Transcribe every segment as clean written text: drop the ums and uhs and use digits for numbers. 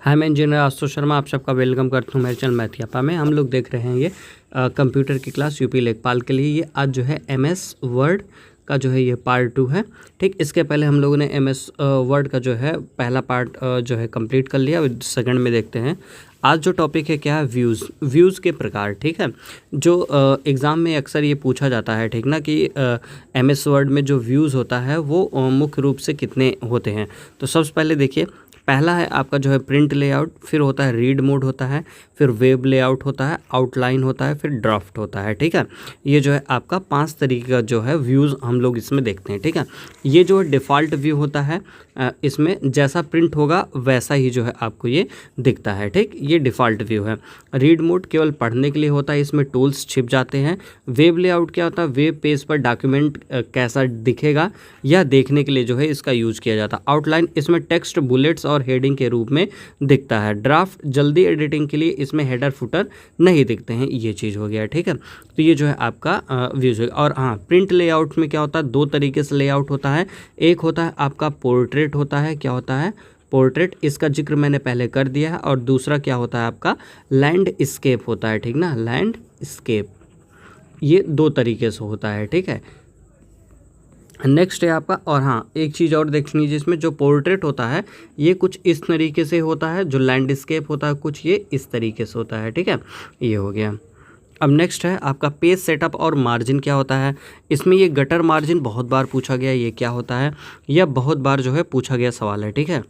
हाय, मैं इंजीनियर आशुतोष शर्मा आप सबका वेलकम करता हूँ मेरे चैनल मैथियापा में। हम लोग देख रहे हैं ये कंप्यूटर की क्लास यूपी लेखपाल के लिए। ये आज जो है एमएस वर्ड का जो है ये पार्ट 2 है। ठीक, इसके पहले हम लोगों ने एमएस वर्ड का जो है पहला पार्ट जो है कंप्लीट कर लिया। सेकंड में देखते हैं आज जो टॉपिक है क्या है, व्यूज़ के प्रकार। ठीक है, जो एग्ज़ाम में अक्सर ये पूछा जाता है, ठीक ना, कि एमएस वर्ड में जो व्यूज़ होता है वो मुख्य रूप से कितने होते हैं। तो सबसे पहले देखिए, पहला है आपका जो है प्रिंट लेआउट, फिर होता है रीड मोड होता है, फिर वेब लेआउट होता है, आउटलाइन होता है, फिर ड्राफ्ट होता है। ठीक है, ये जो है आपका 5 तरीके का जो है व्यूज़ हम लोग इसमें देखते हैं। ठीक है, ये जो है डिफ़ॉल्ट व्यू होता है, इसमें जैसा प्रिंट होगा वैसा ही जो है आपको ये दिखता है। ठीक, ये डिफ़ॉल्ट व्यू है। रीड मोड केवल पढ़ने के लिए होता है, इसमें टूल्स छिप जाते हैं। वेब लेआउट क्या होता है, वेब पेज पर डॉक्यूमेंट कैसा दिखेगा यह देखने के लिए जो है इसका यूज़ किया जाता है। आउटलाइन, इसमें टेक्स्ट, बुलेट्स और हेडिंग के रूप में दिखता है। ड्राफ्ट, जल्दी एडिटिंग के लिए, इसमें हेडर फुटर नहीं दिखते हैं। ये चीज़ हो गया। ठीक है, तो ये जो है आपका व्यूज़ है। और हाँ, प्रिंट लेआउट में क्या होता है, 2 तरीके से लेआउट होता है। एक होता है आपका पोर्ट्रेट होता है। क्या होता है? पोर्ट्रेट, इसका जिक्र मैंने पहले कर दिया है। और दूसरा क्या होता है आपका लैंडस्केप होता है। ठीक ना, लैंडस्केप, ये 2 तरीके से होता है। ठीक है, नेक्स्ट है आपका, और हाँ एक चीज़ और देखनी है, जिसमें जो पोर्ट्रेट होता है ये कुछ इस तरीके से होता है, जो लैंडस्केप होता है कुछ ये इस तरीके से होता है। ठीक है, ये हो गया। अब नेक्स्ट है आपका पेज सेटअप और मार्जिन क्या होता है। इसमें ये गटर मार्जिन बहुत बार पूछा गया, ये क्या होता है, यह बहुत बार जो है पूछा गया सवाल है। ठीक है,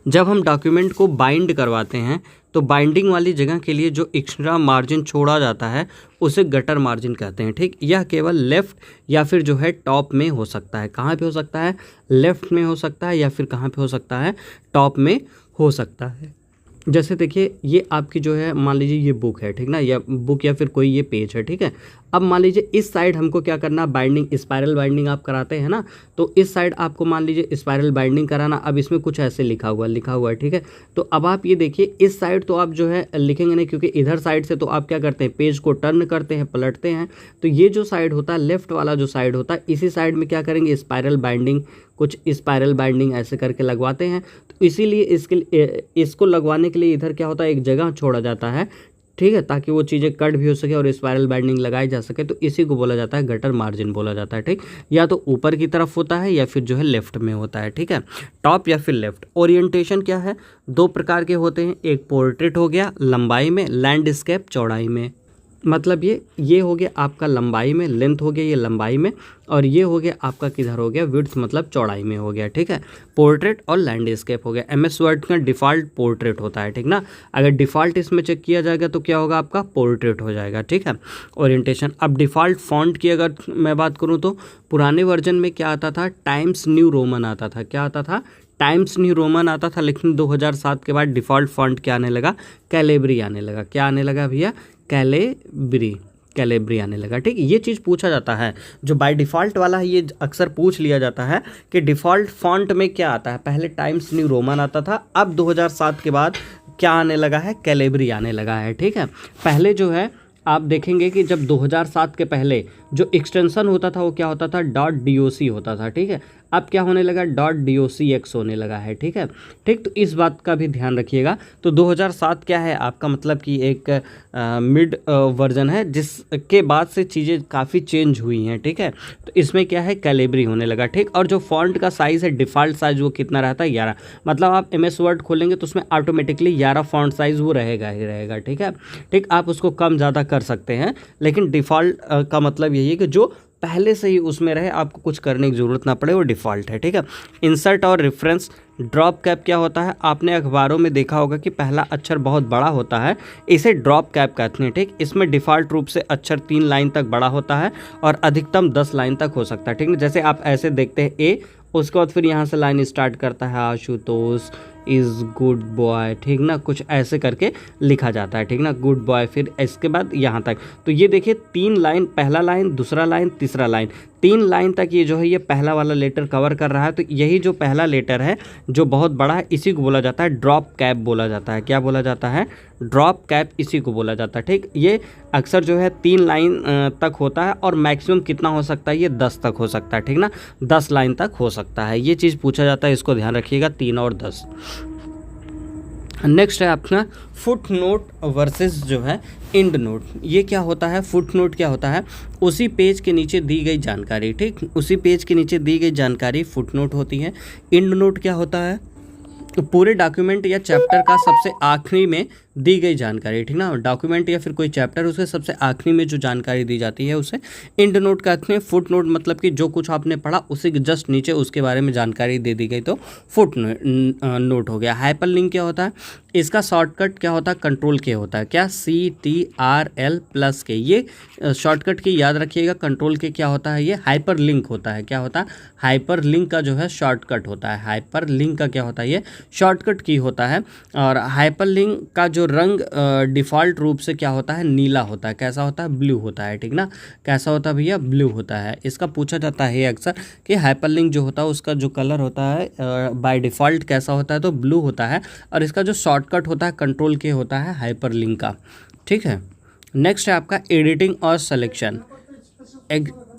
जब हम डॉक्यूमेंट को बाइंड करवाते हैं तो बाइंडिंग वाली जगह के लिए जो एक्स्ट्रा मार्जिन छोड़ा जाता है उसे गटर मार्जिन कहते हैं। ठीक, यह केवल लेफ़्ट या फिर जो है टॉप में हो सकता है। कहाँ पे हो सकता है? लेफ़्ट में हो सकता है, या फिर कहाँ पे हो सकता है? टॉप में हो सकता है। जैसे देखिए, ये आपकी जो है मान लीजिए ये बुक है, ठीक ना, या बुक या फिर कोई ये पेज है। ठीक है, अब मान लीजिए इस साइड हमको क्या करना, बाइंडिंग, स्पाइरल बाइंडिंग आप कराते हैं ना, तो इस साइड आपको मान लीजिए स्पाइरल बाइंडिंग कराना। अब इसमें कुछ ऐसे लिखा हुआ है। ठीक है, तो अब आप ये देखिए, इस साइड तो आप जो है लिखेंगे नहीं, क्योंकि इधर साइड से तो आप क्या करते हैं, पेज को टर्न करते हैं, पलटते हैं। तो ये जो साइड होता है, लेफ्ट वाला जो साइड होता है, इसी साइड में क्या करेंगे, स्पाइरल बाइंडिंग, कुछ स्पाइरल बाइंडिंग ऐसे करके लगवाते हैं। तो इसीलिए इसको लगवाने के लिए इधर क्या होता है, एक जगह छोड़ा जाता है। ठीक है, ताकि वो चीज़ें कट भी हो सके और स्पाइरल बाइंडिंग लगाई जा सके। तो इसी को बोला जाता है गटर मार्जिन बोला जाता है। ठीक, या तो ऊपर की तरफ होता है या फिर जो है लेफ्ट में होता है। ठीक है, टॉप या फिर लेफ्ट। ओरिएंटेशन क्या है, 2 प्रकार के होते हैं, एक पोर्ट्रेट हो गया लंबाई में, लैंडस्केप चौड़ाई में। मतलब ये हो गया आपका लंबाई में, लेंथ हो गया ये लंबाई में, और ये हो गया आपका किधर हो गया, विड्थ मतलब चौड़ाई में हो गया। ठीक है, पोर्ट्रेट और लैंडस्केप हो गया। एमएस वर्ड का डिफ़ॉल्ट पोर्ट्रेट होता है। ठीक ना, अगर डिफ़ॉल्ट इसमें चेक किया जाएगा तो क्या होगा, आपका पोर्ट्रेट हो जाएगा। ठीक है, ओरिएंटेशन। अब डिफ़ॉल्ट फॉन्ट की अगर मैं बात करूँ तो पुराने वर्जन में क्या आता था, टाइम्स न्यू रोमन आता था। क्या आता था? टाइम्स न्यू रोमन आता था। लेकिन 2007 के बाद डिफ़ॉल्ट फॉन्ट क्या आने लगा, कैलेब्री आने लगा। क्या आने लगा भैया? कैलेब्री आने लगा। ठीक, ये चीज़ पूछा जाता है, जो बाय डिफ़ॉल्ट वाला है ये अक्सर पूछ लिया जाता है कि डिफ़ॉल्ट फॉन्ट में क्या आता है। पहले टाइम्स न्यू रोमन आता था, अब 2007 के बाद क्या आने लगा है, कैलेब्री आने लगा है। ठीक है, पहले जो है आप देखेंगे कि जब 2007 के पहले जो एक्सटेंशन होता था वो क्या होता था, .doc होता था। ठीक है, अब क्या होने लगा, .docx होने लगा है। ठीक है, ठीक, तो इस बात का भी ध्यान रखिएगा। तो 2007 क्या है आपका, मतलब कि एक मिड वर्जन है, जिसके बाद से चीज़ें काफ़ी चेंज हुई हैं। ठीक है, तो इसमें क्या है, कैलेब्री होने लगा। ठीक, और जो फॉन्ट का साइज़ है, डिफ़ॉल्ट साइज़ वो कितना रहता है, 11। मतलब आप एमएस वर्ड खोलेंगे तो उसमें ऑटोमेटिकली 11 फॉन्ट साइज़ वो रहेगा ही रहेगा। ठीक है, ठीक, आप उसको कम ज़्यादा कर सकते हैं, लेकिन डिफ़ॉल्ट का मतलब यही है कि जो पहले से ही उसमें रहे, आपको कुछ करने की ज़रूरत ना पड़े, वो डिफ़ॉल्ट है। ठीक है, इंसर्ट और रेफरेंस। ड्रॉप कैप क्या होता है, आपने अखबारों में देखा होगा कि पहला अक्षर बहुत बड़ा होता है, इसे ड्रॉप कैप कहते हैं। ठीक, इसमें डिफ़ॉल्ट रूप से अक्षर 3 लाइन तक बड़ा होता है और अधिकतम 10 लाइन तक हो सकता है। ठीक है, जैसे आप ऐसे देखते हैं ए, उसके बाद फिर यहाँ से लाइन स्टार्ट करता है, आशुतोष इज़ गुड बॉय। ठीक ना, कुछ ऐसे करके लिखा जाता है। ठीक ना, गुड बॉय, फिर इसके बाद यहाँ तक। तो ये देखिए 3 लाइन, पहला लाइन, दूसरा लाइन, तीसरा लाइन, 3 लाइन तक ये जो है ये पहला वाला लेटर कवर कर रहा है। तो यही जो पहला लेटर है जो बहुत बड़ा है, इसी को बोला जाता है ड्रॉप कैप बोला जाता है। क्या बोला जाता है? ड्रॉप कैप, इसी को बोला जाता है। ठीक, ये अक्सर जो है 3 लाइन तक होता है, और मैक्सिमम कितना हो सकता है, ये 10 तक हो सकता है। ठीक ना, 10 लाइन तक हो सकता है। ये चीज़ पूछा जाता है, इसको ध्यान रखिएगा, 3 और 10। नेक्स्ट है आपका फुट नोट वर्सेस जो है एंड नोट। ये क्या होता है? फुट नोट क्या होता है? उसी पेज के नीचे दी गई जानकारी, ठीक, उसी पेज के नीचे दी गई जानकारी फुट नोट होती है। एंड नोट क्या होता है? तो पूरे डॉक्यूमेंट या चैप्टर का सबसे आखिरी में दी गई जानकारी, ठीक ना, डॉक्यूमेंट या फिर कोई चैप्टर उसके सबसे आखिरी में जो जानकारी दी जाती है उसे एंड नोट कहते हैं। फुट नोट मतलब कि जो कुछ आपने पढ़ा उसी के जस्ट नीचे उसके बारे में जानकारी दे दी गई तो फुट नोट हो गया। हाइपरलिंक क्या होता है? इसका शॉर्टकट क्या होता है? कंट्रोल के होता है। क्या? CTRL+K। ये शॉर्टकट की याद रखिएगा। कंट्रोल के क्या होता है? ये हाइपरलिंक होता है। क्या होता है? हाइपरलिंक का जो है शॉर्टकट होता है। हाइपरलिंक का क्या होता है? ये शॉर्टकट की होता है। और हाइपरलिंक का जो रंग डिफ़ॉल्ट रूप से क्या होता है? नीला होता है। कैसा होता है? ब्लू होता है, ठीक ना। कैसा होता है भैया? ब्लू होता है। इसका पूछा जाता है अक्सर कि हाइपरलिंक जो होता है उसका जो कलर होता है बाय डिफ़ॉल्ट कैसा होता है? तो ब्लू होता है। और इसका जो शॉर्टकट होता है कंट्रोल के होता है हाइपरलिंक का, ठीक है। नेक्स्ट है आपका एडिटिंग और सिलेक्शन।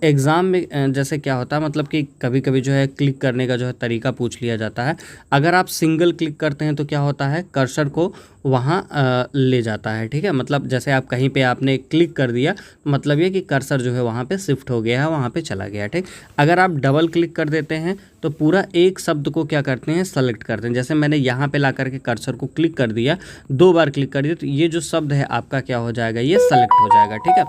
एग्ज़ाम में जैसे क्या होता है, मतलब कि कभी कभी जो है क्लिक करने का जो है तरीका पूछ लिया जाता है। अगर आप सिंगल क्लिक करते हैं तो क्या होता है? कर्सर को वहाँ ले जाता है, ठीक है। मतलब जैसे आप कहीं पे आपने क्लिक कर दिया, मतलब ये कि कर्सर जो है वहाँ पे शिफ्ट हो गया है, वहाँ पे चला गया, ठीक। अगर आप डबल क्लिक कर देते हैं तो पूरा एक शब्द को क्या करते हैं? सेलेक्ट करते हैं। जैसे मैंने यहाँ पे ला करके कर्सर को क्लिक कर दिया, 2 बार क्लिक कर दिया, तो ये जो शब्द है आपका क्या हो जाएगा? ये सेलेक्ट हो जाएगा, ठीक है।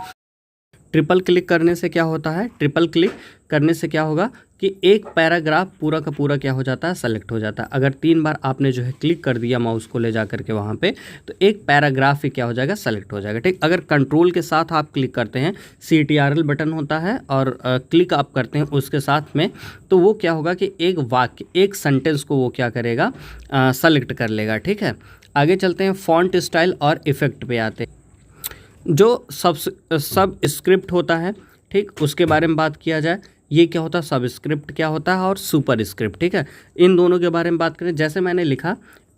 ट्रिपल क्लिक करने से क्या होता है? ट्रिपल क्लिक करने से क्या होगा कि एक पैराग्राफ पूरा का पूरा क्या हो जाता है? सेलेक्ट हो जाता है। अगर 3 बार आपने जो है क्लिक कर दिया माउस को ले जा करके वहाँ पे, तो एक पैराग्राफ ही क्या हो जाएगा? सेलेक्ट हो जाएगा, ठीक। अगर कंट्रोल के साथ आप क्लिक करते हैं, CTRL बटन होता है और क्लिक आप करते हैं उसके साथ में, तो वो क्या होगा कि एक वाक्य, एक सेंटेंस को वो क्या करेगा? सेलेक्ट कर लेगा, ठीक है। आगे चलते हैं, फॉन्ट स्टाइल और इफ़ेक्ट पे आते हैं। जो सब स्क्रिप्ट होता है, ठीक, उसके बारे में बात किया जाए। ये क्या होता है? सब स्क्रिप्ट क्या होता है और सुपर स्क्रिप्ट, ठीक है। इन दोनों के बारे में बात करें, जैसे मैंने लिखा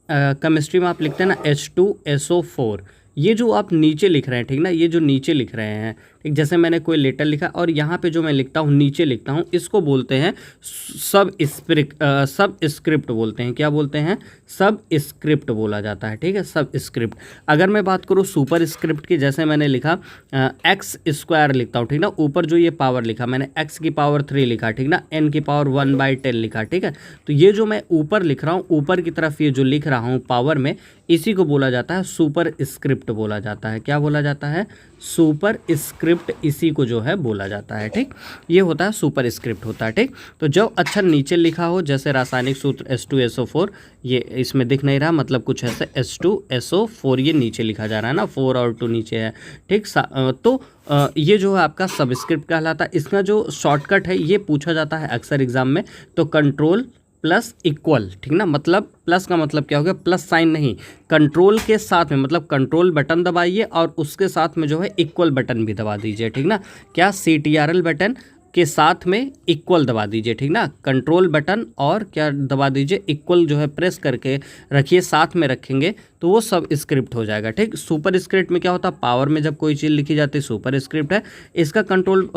केमिस्ट्री में आप लिखते हैं ना H2SO4, ये जो आप नीचे लिख रहे हैं, ठीक ना, ये जो नीचे लिख रहे हैं, ठीक, जैसे मैंने कोई लेटर लिखा और यहाँ पे जो मैं लिखता हूँ नीचे लिखता हूँ, इसको बोलते हैं सब स्क्रिप्ट बोलते हैं। क्या बोलते हैं? सब स्क्रिप्ट बोला जाता है, ठीक है, सब स्क्रिप्ट। अगर मैं बात करूँ सुपर स्क्रिप्ट की, जैसे मैंने लिखा x² लिखता हूँ, ठीक ना, ऊपर जो ये पावर लिखा मैंने x की पावर 3 लिखा, ठीक ना, n की पावर 1/10 लिखा, ठीक है। तो ये जो मैं ऊपर लिख रहा हूँ, ऊपर की तरफ ये जो लिख रहा हूँ पावर में, इसी को बोला जाता है सुपर स्क्रिप्ट बोला जाता है। क्या बोला जाता है? सुपर स्क्रिप्ट, इसी को जो है बोला जाता है, ठीक। ये होता है सुपर स्क्रिप्ट होता है, ठीक। तो जब अक्षर नीचे लिखा हो, जैसे रासायनिक सूत्र H2SO4, ये इसमें दिख नहीं रहा, मतलब कुछ ऐसे H2SO4 ये नीचे लिखा जा रहा है ना, 4 और 2 नीचे है, ठीक। तो ये जो है आपका सबस्क्रिप्ट कहलाता है। इसका जो शॉर्टकट है ये पूछा जाता है अक्सर एग्जाम में, तो कंट्रोल प्लस इक्वल, ठीक ना, मतलब प्लस का मतलब क्या हो गया? प्लस साइन नहीं, कंट्रोल के साथ में, मतलब कंट्रोल बटन दबाइए और उसके साथ में जो है इक्वल बटन भी दबा दीजिए, ठीक ना। क्या? CTRL बटन के साथ में इक्वल दबा दीजिए, ठीक ना। कंट्रोल बटन और क्या दबा दीजिए? इक्वल जो है प्रेस करके रखिए, साथ में रखेंगे तो वो सब स्क्रिप्ट हो जाएगा, ठीक। सुपर स्क्रिप्ट में क्या होता है? पावर में जब कोई चीज़ लिखी जाती है सुपर स्क्रिप्ट है। इसका कंट्रोल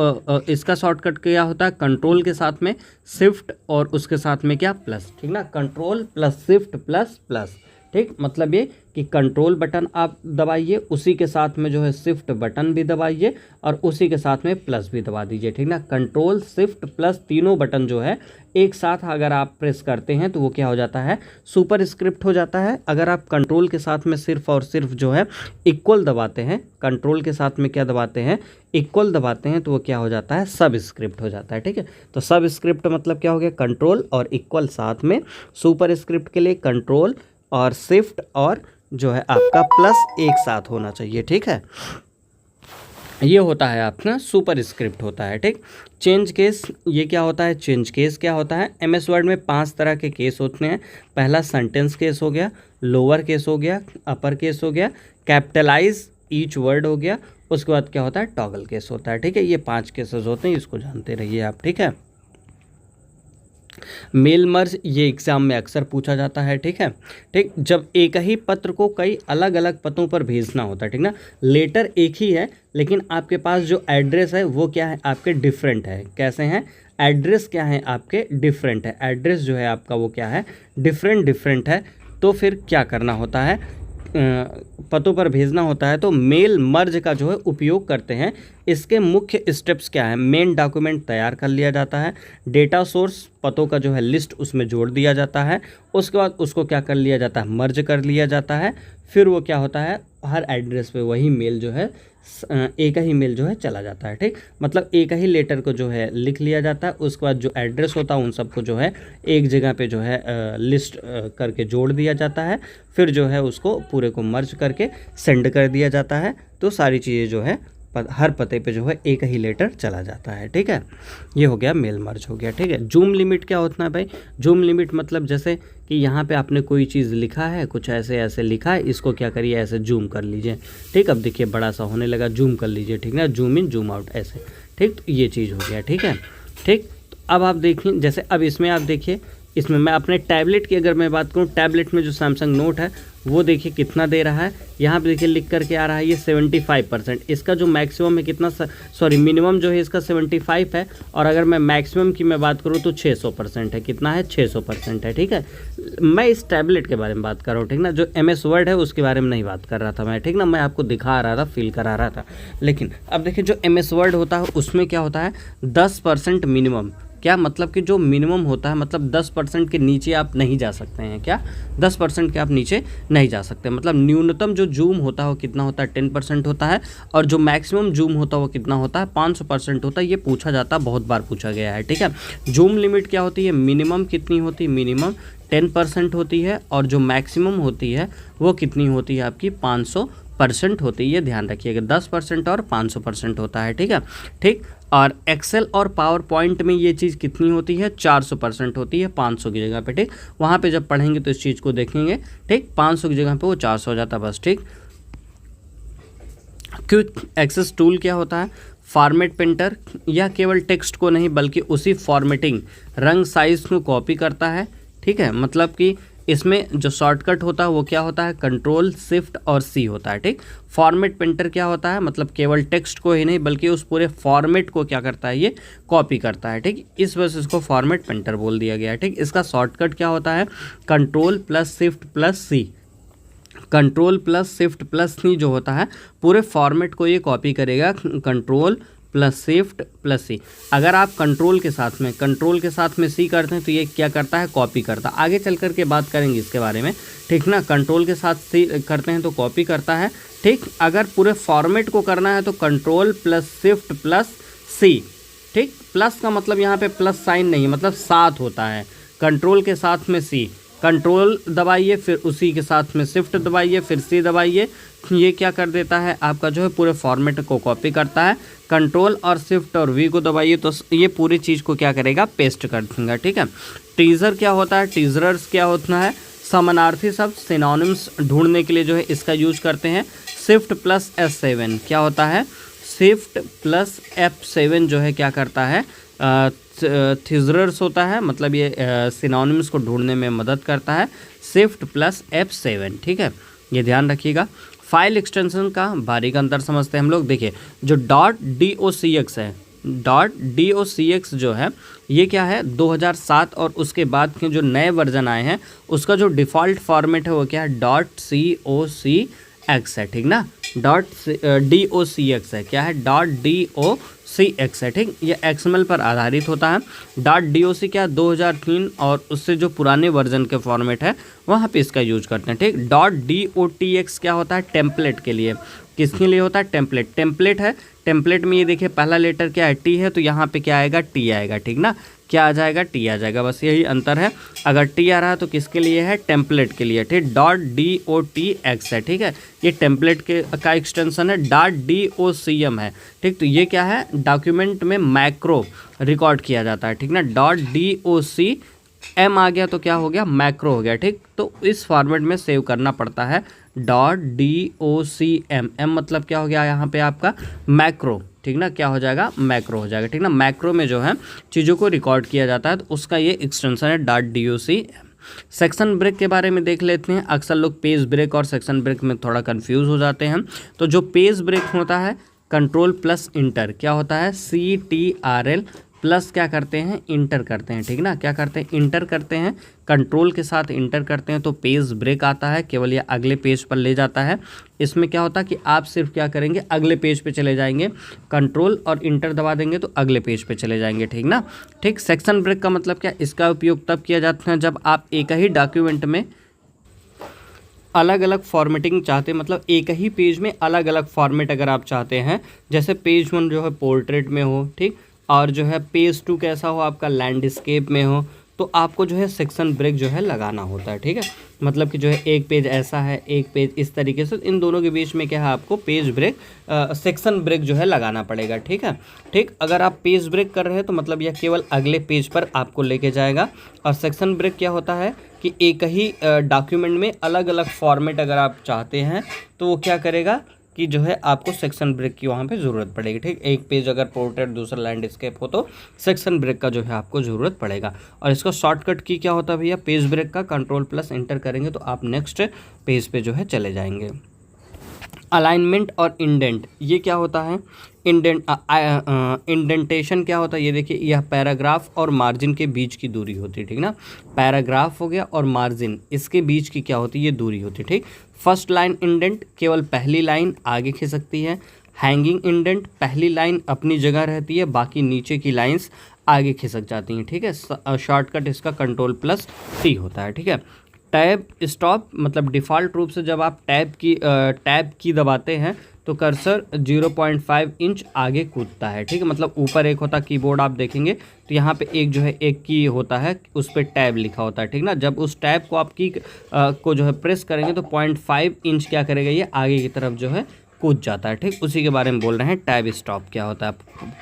इसका शॉर्टकट क्या होता है? कंट्रोल के साथ में शिफ्ट और उसके साथ में क्या? प्लस, ठीक ना, control plus shift plus plus, ठीक। मतलब ये कि कंट्रोल बटन आप दबाइए, उसी के साथ में जो है शिफ्ट बटन भी दबाइए और उसी के साथ में प्लस भी दबा दीजिए, ठीक ना। कंट्रोल शिफ्ट प्लस तीनों बटन जो है एक साथ अगर आप प्रेस करते हैं तो वो क्या हो जाता है? सुपर स्क्रिप्ट हो जाता है। अगर आप कंट्रोल के साथ में सिर्फ और सिर्फ जो है इक्वल दबाते हैं, कंट्रोल के साथ में क्या दबाते हैं? इक्वल दबाते हैं, तो वो क्या हो जाता है? सब स्क्रिप्ट हो जाता है, ठीक है। तो सब स्क्रिप्ट मतलब क्या हो गया? कंट्रोल और इक्वल साथ में। सुपर स्क्रिप्ट के लिए कंट्रोल और शिफ्ट और जो है आपका प्लस एक साथ होना चाहिए, ठीक है। ये होता है आपका सुपर स्क्रिप्ट होता है, ठीक। चेंज केस, ये क्या होता है? चेंज केस क्या होता है? MS वर्ड में 5 तरह के केस होते हैं। पहला सेंटेंस केस हो गया, लोअर केस हो गया, अपर केस हो गया, कैपिटलाइज ईच वर्ड हो गया, उसके बाद क्या होता है? टॉगल केस होता है, ठीक है। ये 5 केसेस होते हैं, इसको जानते रहिए आप, ठीक है। मेल मर्ज, ये एग्जाम में अक्सर पूछा जाता है, ठीक है, ठीक। जब एक ही पत्र को कई अलग अलग पतों पर भेजना होता है, ठीक ना, लेटर एक ही है लेकिन आपके पास जो एड्रेस है वो क्या है? आपके डिफरेंट है। कैसे हैं? एड्रेस क्या है आपके? डिफरेंट है। एड्रेस जो है आपका वो क्या है? डिफरेंट है। तो फिर क्या करना होता है, पतों पर भेजना होता है तो मेल मर्ज का जो है उपयोग करते हैं। इसके मुख्य स्टेप्स क्या है, मेन डॉक्यूमेंट तैयार कर लिया जाता है, डेटा सोर्स पतों का जो है लिस्ट उसमें जोड़ दिया जाता है, उसके बाद उसको क्या कर लिया जाता है, मर्ज कर लिया जाता है। फिर वो क्या होता है, हर एड्रेस पे वही मेल जो है एक ही मेल जो है चला जाता है। ठीक, मतलब एक ही लेटर को जो है लिख लिया जाता है, उसके बाद जो एड्रेस होता है उन सबको जो है एक जगह पे जो है लिस्ट करके जोड़ दिया जाता है। फिर जो है उसको पूरे को मर्ज करके सेंड कर दिया जाता है। तो सारी चीज़ें जो है हर पते पे जो है एक ही लेटर चला जाता है। ठीक है, ये हो गया मेल मर्ज हो गया। ठीक है, जूम लिमिट क्या होता है भाई, जूम लिमिट मतलब जैसे कि यहाँ पे आपने कोई चीज़ लिखा है, कुछ ऐसे ऐसे लिखा है, इसको क्या करिए ऐसे जूम कर लीजिए। ठीक, अब देखिए बड़ा सा होने लगा, जूम कर लीजिए। ठीक ना, जूम इन जूम आउट ऐसे। ठीक, तो ये चीज़ हो गया। ठीक है, ठीक, तो अब आप देखिए, जैसे अब इसमें आप देखिए, इसमें मैं अपने टैबलेट की अगर मैं बात करूँ, टैबलेट में जो सैमसंग नोट है वो देखिए कितना दे रहा है, यहाँ पे देखिए लिख करके आ रहा है ये 75%। इसका जो मैक्सिमम है कितना, सॉरी मिनिमम जो है इसका 75 है, और अगर मैं मैक्सिमम की मैं बात करूँ तो 600% है। कितना है, 600% है। ठीक है, मैं इस टैबलेट के बारे में बात कर रहा हूँ। ठीक ना, जो MS वर्ड है उसके बारे में नहीं बात कर रहा था मैं। ठीक ना, मैं आपको दिखा रहा था, फील करा रहा था। लेकिन अब देखिए जो MS वर्ड होता है उसमें क्या होता है, 10% मिनिमम। क्या मतलब कि जो मिनिमम होता है, मतलब 10% के नीचे आप नहीं जा सकते हैं। क्या 10% के आप नीचे नहीं जा सकते, मतलब न्यूनतम जो जूम होता है वो कितना होता है, 10% होता है, और जो मैक्सिमम जूम होता है वो कितना होता है, 500% होता है। ये पूछा जाता है, बहुत बार पूछा गया है। ठीक है, जूम लिमिट क्या होती है, मिनिमम कितनी होती है, मिनिमम 10% होती है, और जो मैक्सिमम होती है वो कितनी होती है आपकी, 500% होती है। ये ध्यान रखिएगा, 10% और 500% होता है। ठीक है, ठीक, और एक्सेल और पावर पॉइंट में ये चीज़ कितनी होती है, 400% होती है 500 की जगह पे। ठीक, वहाँ पे जब पढ़ेंगे तो इस चीज़ को देखेंगे। ठीक, 500 की जगह पे वो 400 हो जाता है बस। ठीक, क्विक एक्सेस टूल क्या होता है, फॉर्मेट प्रिंटर, या केवल टेक्स्ट को नहीं बल्कि उसी फॉर्मेटिंग रंग साइज को कॉपी करता है। ठीक है, मतलब कि इसमें जो शॉर्टकट होता है वो क्या होता है, कंट्रोल शिफ्ट और सी होता है। ठीक, फॉर्मेट प्रिंटर क्या होता है, मतलब केवल टेक्स्ट को ही नहीं बल्कि उस पूरे फॉर्मेट को क्या करता है, ये कॉपी करता है। ठीक, इस वजह से इसको फॉर्मेट प्रिंटर बोल दिया गया है। ठीक, इसका शॉर्टकट क्या होता है, कंट्रोल प्लस शिफ्ट प्लस सी। कंट्रोल प्लस शिफ्ट प्लस सी जो होता है पूरे फॉर्मेट को ये कॉपी करेगा, कंट्रोल प्लस शिफ्ट प्लस सी। अगर आप कंट्रोल के साथ में सी करते हैं तो ये क्या करता है, कॉपी करता है। आगे चल कर के बात करेंगे इसके बारे में। ठीक ना, कंट्रोल के साथ सी करते हैं तो कॉपी करता है। ठीक, अगर पूरे फॉर्मेट को करना है तो कंट्रोल प्लस शिफ्ट प्लस सी। ठीक, प्लस का मतलब यहाँ पे प्लस साइन नहीं, मतलब साथ होता है, कंट्रोल के साथ में सी, कंट्रोल दबाइए फिर उसी के साथ में शिफ्ट दबाइए फिर सी दबाइए, ये क्या कर देता है आपका जो है पूरे फॉर्मेट को कॉपी करता है। कंट्रोल और शिफ्ट और वी को दबाइए तो ये पूरी चीज़ को क्या करेगा, पेस्ट कर देगा। ठीक है, टीजर क्या होता है, टीजरर्स क्या होता है, समानार्थी शब्द सिनोनिम्स ढूंढने के लिए जो है इसका यूज करते हैं। शिफ्ट प्लस F7 क्या होता है, शिफ्ट प्लस F7 जो है क्या करता है, थिजरर्स होता है, मतलब ये सिनोनिम्स को ढूंढने में मदद करता है, शिफ्ट प्लस F7। ठीक है, ये ध्यान रखिएगा। फाइल एक्सटेंशन का बारीक अंतर समझते हैं हम लोग। देखिए जो .docx है, .docx जो है ये क्या है, 2007 और उसके बाद के जो नए वर्जन आए हैं उसका जो डिफ़ॉल्ट फॉर्मेट है वो क्या है, .docx है। ठीक ना, .docx है, क्या है, .docx है। ठीक, ये XML पर आधारित होता है। .doc क्या, 2003 और उससे जो पुराने वर्जन के फॉर्मेट है वहाँ पे इसका यूज करते हैं। ठीक, .docx क्या होता है, टेम्पलेट के लिए। किसके लिए होता है, टेम्पलेट। टेम्पलेट है, टेम्पलेट में ये देखिए पहला लेटर क्या है, टी है, तो यहाँ पे क्या आएगा, टी आएगा। ठीक ना, क्या आ जाएगा, टी आ जाएगा, बस यही अंतर है। अगर टी आ रहा है तो किसके लिए है, टेम्पलेट के लिए। ठीक, .docx है। ठीक है, ये टेम्पलेट के का एक्सटेंशन है। .docm है। ठीक, तो ये क्या है, डॉक्यूमेंट में मैक्रो रिकॉर्ड किया जाता है। ठीक ना, .docm आ गया तो क्या हो गया, मैक्रो हो गया। ठीक, तो इस फॉर्मेट में सेव करना पड़ता है। .docm, m मतलब क्या हो गया यहाँ पे आपका, मैक्रो। ठीक ना, क्या हो जाएगा, मैक्रो हो जाएगा। ठीक ना, मैक्रो में जो है चीज़ों को रिकॉर्ड किया जाता है तो उसका ये एक्सटेंशन है .docm। सेक्शन ब्रेक के बारे में देख लेते हैं। अक्सर लोग पेज ब्रेक और सेक्शन ब्रेक में थोड़ा कंफ्यूज हो जाते हैं। तो जो पेज ब्रेक होता है, कंट्रोल प्लस इंटर क्या होता है, CTRL प्लस क्या करते हैं, इंटर करते हैं, ठीक ना, क्या करते हैं, इंटर करते हैं, कंट्रोल के साथ इंटर करते हैं तो पेज ब्रेक आता है, केवल ये अगले पेज पर ले जाता है। इसमें क्या होता है कि आप सिर्फ क्या करेंगे, अगले पेज पे चले जाएंगे, कंट्रोल और इंटर दबा देंगे तो अगले पेज पे चले जाएंगे, ठीक ना। ठीक, सेक्शन ब्रेक का मतलब क्या, इसका उपयोग तब किया जाता है जब आप एक ही डॉक्यूमेंट में अलग अलग फॉर्मेटिंग चाहते हैं, मतलब एक ही पेज में अलग अलग फॉर्मेट अगर आप चाहते हैं, जैसे पेज 1 जो है पोर्ट्रेट में हो, ठीक, और जो है पेज 2 कैसा हो आपका लैंडस्केप में हो, तो आपको जो है सेक्शन ब्रेक जो है लगाना होता है, ठीक है। मतलब कि जो है एक पेज ऐसा है, एक पेज इस तरीके से, इन दोनों के बीच में क्या है, आपको पेज ब्रेक सेक्शन ब्रेक जो है लगाना पड़ेगा, ठीक है। ठीक, अगर आप पेज ब्रेक कर रहे हैं तो मतलब यह केवल अगले पेज पर आपको लेके जाएगा। और सेक्शन ब्रेक क्या होता है कि एक ही डॉक्यूमेंट में अलग अलग फॉर्मेट अगर आप चाहते हैं तो वो क्या करेगा कि जो है आपको सेक्शन ब्रेक की वहाँ पे ज़रूरत पड़ेगी, ठीक। एक पेज अगर पोर्ट्रेट दूसरा लैंडस्केप हो तो सेक्शन ब्रेक का जो है आपको ज़रूरत पड़ेगा। और इसका शॉर्टकट की क्या होता है भैया, पेज ब्रेक का कंट्रोल प्लस इंटर करेंगे तो आप नेक्स्ट पेज पे जो है चले जाएंगे। अलाइनमेंट और इंडेंट, ये क्या होता है, इंडेंटेशन क्या होता है, ये देखिए, यह पैराग्राफ और मार्जिन के बीच की दूरी होती है, ठीक ना। पैराग्राफ हो गया और मार्जिन, इसके बीच की क्या होती है, ये दूरी होती है, ठीक। फर्स्ट लाइन इंडेंट, केवल पहली लाइन आगे खिसकती है। हैंगिंग इंडेंट, पहली लाइन अपनी जगह रहती है, बाकी नीचे की लाइंस आगे खिसक जाती हैं, ठीक है। शॉर्टकट इसका कंट्रोल प्लस टी होता है, ठीक है। टैब स्टॉप, मतलब डिफ़ॉल्ट रूप से जब आप टैब की दबाते हैं तो कर्सर 0.5 इंच आगे कूदता है, ठीक है। मतलब ऊपर एक होता कीबोर्ड आप देखेंगे तो यहाँ पे एक जो है एक की होता है, उस पर टैब लिखा होता है, ठीक ना। जब उस टैब को आप की को जो है प्रेस करेंगे तो 0.5 इंच क्या करेगा, ये आगे की तरफ जो है कूद जाता है, ठीक। उसी के बारे में बोल रहे हैं, टैब स्टॉप क्या होता है,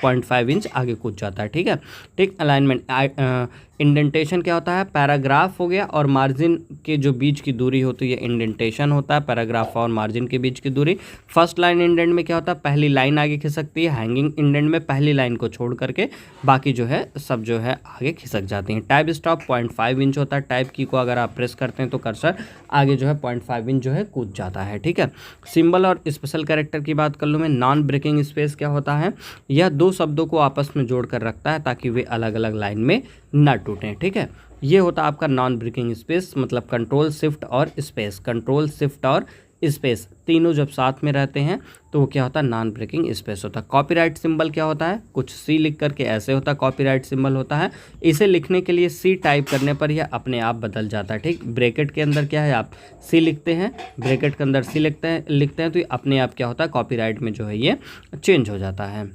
0.5 इंच आगे कूद जाता है, ठीक है। ठीक, अलाइनमेंट, इंडेंटेशन क्या होता है, पैराग्राफ हो गया और मार्जिन के जो बीच की दूरी होती है इंडेंटेशन होता है, पैराग्राफ और मार्जिन के बीच की दूरी। फर्स्ट लाइन इंडेंट में क्या होता है, पहली लाइन आगे खिसकती है। हैंगिंग इंडेंट में पहली लाइन को छोड़ करके बाकी जो है सब जो है आगे खिसक जाती हैं। टैब स्टॉप 0.5 इंच होता है, टैब की को अगर आप प्रेस करते हैं तो कर्सर आगे जो है 0.5 इंच जो है कूद जाता है, ठीक है। सिंबल और स्पेशल कैरेक्टर की बात कर लूँ मैं, नॉन ब्रेकिंग स्पेस क्या होता है, यह दो शब्दों को आपस में जोड़ कर रखता है ताकि वे अलग अलग लाइन में ना टूटें, ठीक है। ये होता है आपका नॉन ब्रेकिंग स्पेस, मतलब कंट्रोल शिफ्ट और स्पेस, कंट्रोल शिफ्ट और स्पेस तीनों जब साथ में रहते हैं तो वो क्या होता है, नॉन ब्रेकिंग स्पेस होता है। कॉपीराइट सिंबल क्या होता है, कुछ सी लिख करके ऐसे होता है, कॉपीराइट सिंबल होता है। इसे लिखने के लिए सी टाइप करने पर यह अपने आप बदल जाता है, ठीक। ब्रैकेट के अंदर क्या है, आप सी लिखते हैं, ब्रैकेट के अंदर सी लिखते हैं तो ये अपने आप क्या होता है, कॉपीराइट में जो है ये चेंज हो जाता है।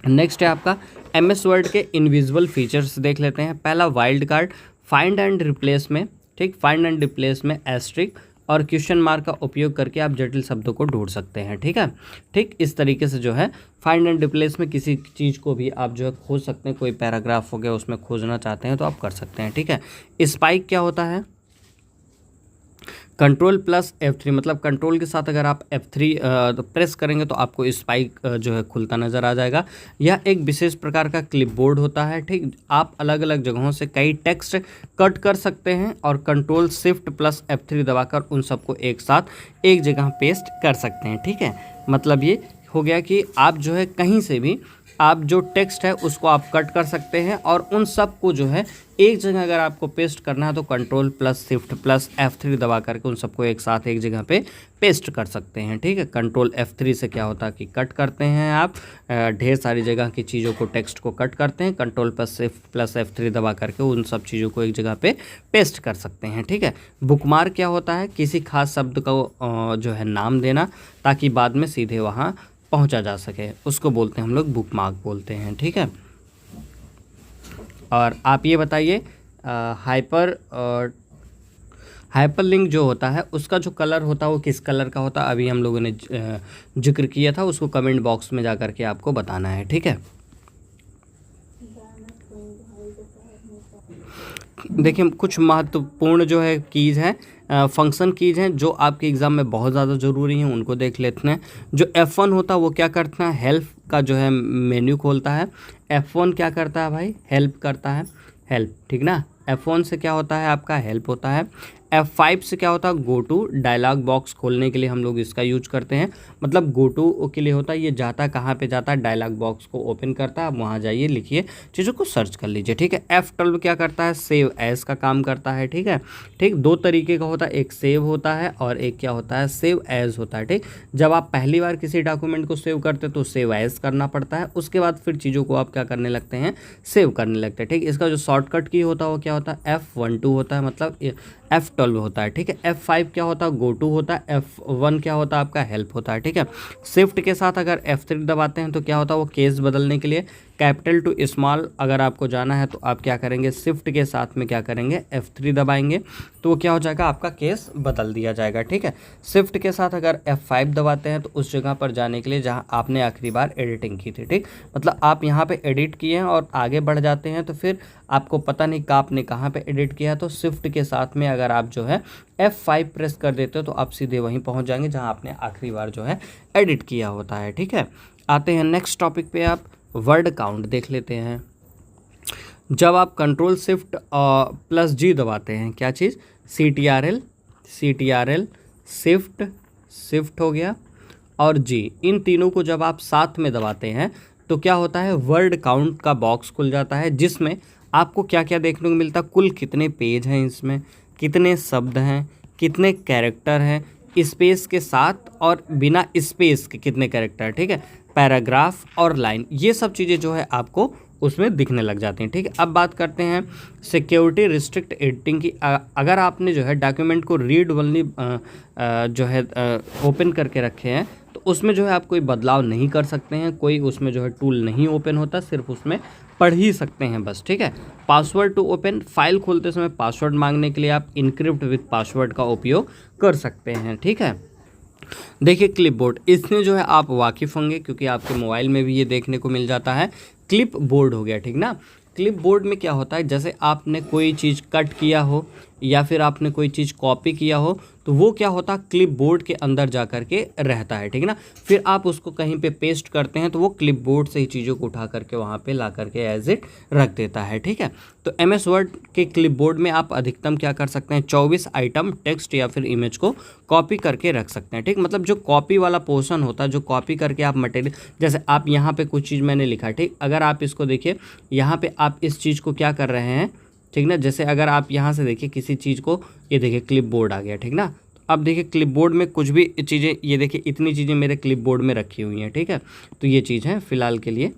नेक्स्ट है आपका MS वर्ड के इनविजिबल फीचर्स देख लेते हैं। पहला wild card, find and replace में, ठीक, फाइंड एंड रिप्लेस में एस्ट्रिक और क्वेश्चन मार्क का उपयोग करके आप जटिल शब्दों को ढूंढ सकते हैं, ठीक है। ठीक, इस तरीके से जो है फाइंड एंड रिप्लेस में किसी चीज़ को भी आप जो है खोज सकते हैं, कोई पैराग्राफ हो गया उसमें खोजना चाहते हैं तो आप कर सकते हैं, ठीक है। स्पाइक क्या होता है, कंट्रोल प्लस F3, मतलब कंट्रोल के साथ अगर आप F3 तो प्रेस करेंगे तो आपको स्पाइक जो है खुलता नज़र आ जाएगा। यह एक विशेष प्रकार का क्लिपबोर्ड होता है, ठीक। आप अलग अलग जगहों से कई टेक्स्ट कट कर सकते हैं और कंट्रोल शिफ्ट प्लस F3 दबाकर उन सबको एक साथ एक जगह पेस्ट कर सकते हैं, ठीक है। मतलब ये हो गया कि आप जो है कहीं से भी आप जो टेक्स्ट है उसको आप कट कर सकते हैं और उन सब को जो है एक जगह अगर आपको पेस्ट करना है तो control plus shift plus F3 दबा करके उन सबको एक साथ एक जगह पे पेस्ट कर सकते हैं, ठीक है। कंट्रोल F3 से क्या होता है कि कट करते हैं आप ढेर सारी जगह की चीज़ों को, टेक्स्ट को कट करते हैं, control plus shift plus F3 दबा करके उन सब चीज़ों को एक जगह पे पेस्ट कर सकते हैं, ठीक है। बुकमार्क क्या होता है, किसी खास शब्द को जो है नाम देना ताकि बाद में सीधे वहाँ पहुंचा जा सके, उसको बोलते हैं हम लोग बुकमार्क बोलते हैं, ठीक है। और आप ये बताइए हाइपरलिंक जो होता है उसका जो कलर होता है वो किस कलर का होता है, अभी हम लोगों ने जिक्र किया था, उसको कमेंट बॉक्स में जा कर के आपको बताना है, ठीक है। देखिए कुछ महत्वपूर्ण जो है कीज़ हैं, फंक्शन कीज हैं जो आपके एग्ज़ाम में बहुत ज़्यादा ज़रूरी हैं, उनको देख लेते हैं। जो F1 होता है वो क्या करता है, हेल्प का जो है मेन्यू खोलता है। F1 क्या करता है भाई, हेल्प करता है, हेल्प, ठीक ना। F1 से क्या होता है आपका हेल्प होता है। F5 से क्या होता है, गो टू डायलॉग बॉक्स खोलने के लिए हम लोग इसका यूज करते हैं। मतलब गो टू के लिए होता है, ये जाता है कहाँ पे जाता है, डायलॉग बॉक्स को ओपन करता है, आप वहाँ जाइए, लिखिए, चीज़ों को सर्च कर लीजिए, ठीक है। F12 क्या करता है, सेव एज का काम करता है, ठीक है। ठीक, दो तरीके का होता है, एक सेव होता है और एक क्या होता है, सेव एज होता है, ठीक। जब आप पहली बार किसी डॉक्यूमेंट को सेव करते हैं तो सेव एज करना पड़ता है, उसके बाद फिर चीज़ों को आप क्या करने लगते हैं, सेव करने लगते हैं, ठीक। इसका जो शॉर्टकट की होता है वो क्या होता है, F12 होता है, मतलब F12 होता है, ठीक है। F5 क्या होता है, गो टू होता है। F1 क्या होता है, आपका हेल्प होता है, ठीक है। शिफ्ट के साथ अगर F3 दबाते हैं तो क्या होता है, वो केस बदलने के लिए कैपिटल टू स्मॉल अगर आपको जाना है तो आप क्या करेंगे, शिफ्ट के साथ में क्या करेंगे, F3 दबाएंगे तो वो क्या हो जाएगा, आपका केस बदल दिया जाएगा, ठीक है। शिफ्ट के साथ अगर F5 दबाते हैं तो उस जगह पर जाने के लिए जहां आपने आखिरी बार एडिटिंग की थी, ठीक। मतलब आप यहां पे एडिट किए हैं और आगे बढ़ जाते हैं तो फिर आपको पता नहीं कि आपने कहाँ पे एडिट किया, तो शिफ्ट के साथ में अगर आप जो है F5 प्रेस कर देते हो तो आप सीधे वहीं पहुंच जाएंगे जहां आपने आखिरी बार जो है एडिट किया होता है, ठीक है। आते हैं नेक्स्ट टॉपिक पे, आप वर्ड काउंट देख लेते हैं। जब आप कंट्रोल शिफ्ट प्लस जी दबाते हैं, क्या चीज़, CTRL शिफ्ट हो गया और जी, इन तीनों को जब आप साथ में दबाते हैं तो क्या होता है, वर्ड काउंट का बॉक्स खुल जाता है जिसमें आपको क्या क्या देखने को मिलता है, कुल कितने पेज हैं, इसमें कितने शब्द हैं, कितने कैरेक्टर हैं, स्पेस के साथ और बिना स्पेस के कितने कैरेक्टर, ठीक है, पैराग्राफ और लाइन, ये सब चीज़ें जो है आपको उसमें दिखने लग जाती हैं, ठीक है। अब बात करते हैं सिक्योरिटी रिस्ट्रिक्ट एडिटिंग की। अगर आपने जो है डॉक्यूमेंट को रीड ओनली जो है ओपन करके रखे हैं तो उसमें जो है आप कोई बदलाव नहीं कर सकते हैं, कोई उसमें जो है टूल नहीं ओपन होता, सिर्फ उसमें पढ़ ही सकते हैं बस, ठीक है। पासवर्ड टू ओपन, फाइल खोलते समय पासवर्ड मांगने के लिए आप इनक्रिप्ट विथ पासवर्ड का उपयोग कर सकते हैं, ठीक है। देखिए क्लिपबोर्ड, इसमें जो है आप वाकिफ़ होंगे क्योंकि आपके मोबाइल में भी ये देखने को मिल जाता है, क्लिप बोर्ड हो गया, ठीक ना। क्लिप बोर्ड में क्या होता है, जैसे आपने कोई चीज़ कट किया हो या फिर आपने कोई चीज़ कॉपी किया हो तो वो क्या होता है, क्लिप बोर्ड के अंदर जा कर के रहता है, ठीक है ना। फिर आप उसको कहीं पे पेस्ट करते हैं तो वो क्लिप बोर्ड से ही चीज़ों को उठा करके वहाँ पे ला करके एज इट रख देता है, ठीक है। तो MS वर्ड के क्लिप बोर्ड में आप अधिकतम क्या कर सकते हैं, 24 आइटम टेक्स्ट या फिर इमेज को कॉपी करके रख सकते हैं, ठीक। मतलब जो कॉपी वाला पोर्शन होता है, जो कॉपी करके आप मटेरियल, जैसे आप यहाँ पे कुछ चीज़ मैंने लिखा, ठीक, अगर आप इसको देखिए, यहाँ पे आप इस चीज़ को क्या कर रहे हैं, ठीक ना। जैसे अगर आप यहाँ से देखिए किसी चीज़ को, ये देखिए क्लिप बोर्ड आ गया, ठीक ना। अब देखिए क्लिप बोर्ड में कुछ भी चीज़ें, ये देखिए इतनी चीज़ें मेरे क्लिप बोर्ड में रखी हुई हैं, ठीक है। तो ये चीज़ है फ़िलहाल के लिए,